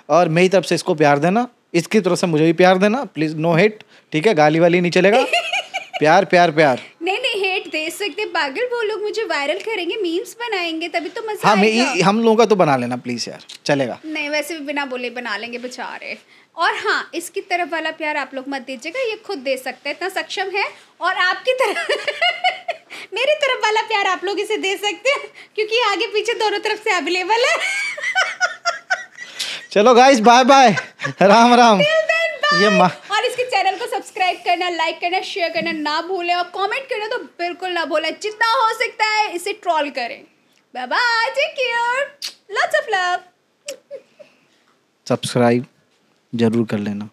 और मेरी तरफ से इसको प्यार देना, इसकी तरफ से मुझे भी प्यार देना प्लीज, नो हेट। ठीक है, गाली वाली नहीं चलेगा, प्यार प्यार प्यार। नहीं हेट दे सकते पागल, वो लोग मुझे वायरल करेंगे, मीम्स बनाएंगे तभी तो मजा हाँ आएगा। हम लोगों का तो बना लेना प्लीज यार, चलेगा। नहीं वैसे भी बिना बोले बना लेंगे बेचारे। और हाँ इसकी तरफ वाला प्यार आप लोग मत दीजिएगा, ये खुद दे सकते हैं, इतना सक्षम है। और आपकी तरफ मेरी तरफ वाला प्यार आप लोग इसे दे सकते हैं क्योंकि आगे पीछे दोनों तरफ से अवेलेबल है। चलो guys bye bye, Ram Ram. ये और इसके चैनल को सब्सक्राइब करना, लाइक करना, शेयर करना ना भूलें और कमेंट करना तो बिल्कुल ना भूलें। जितना हो सकता है इसे ट्रोल करें। Bye bye, take care, lots of love. Subscribe जरूर कर लेना।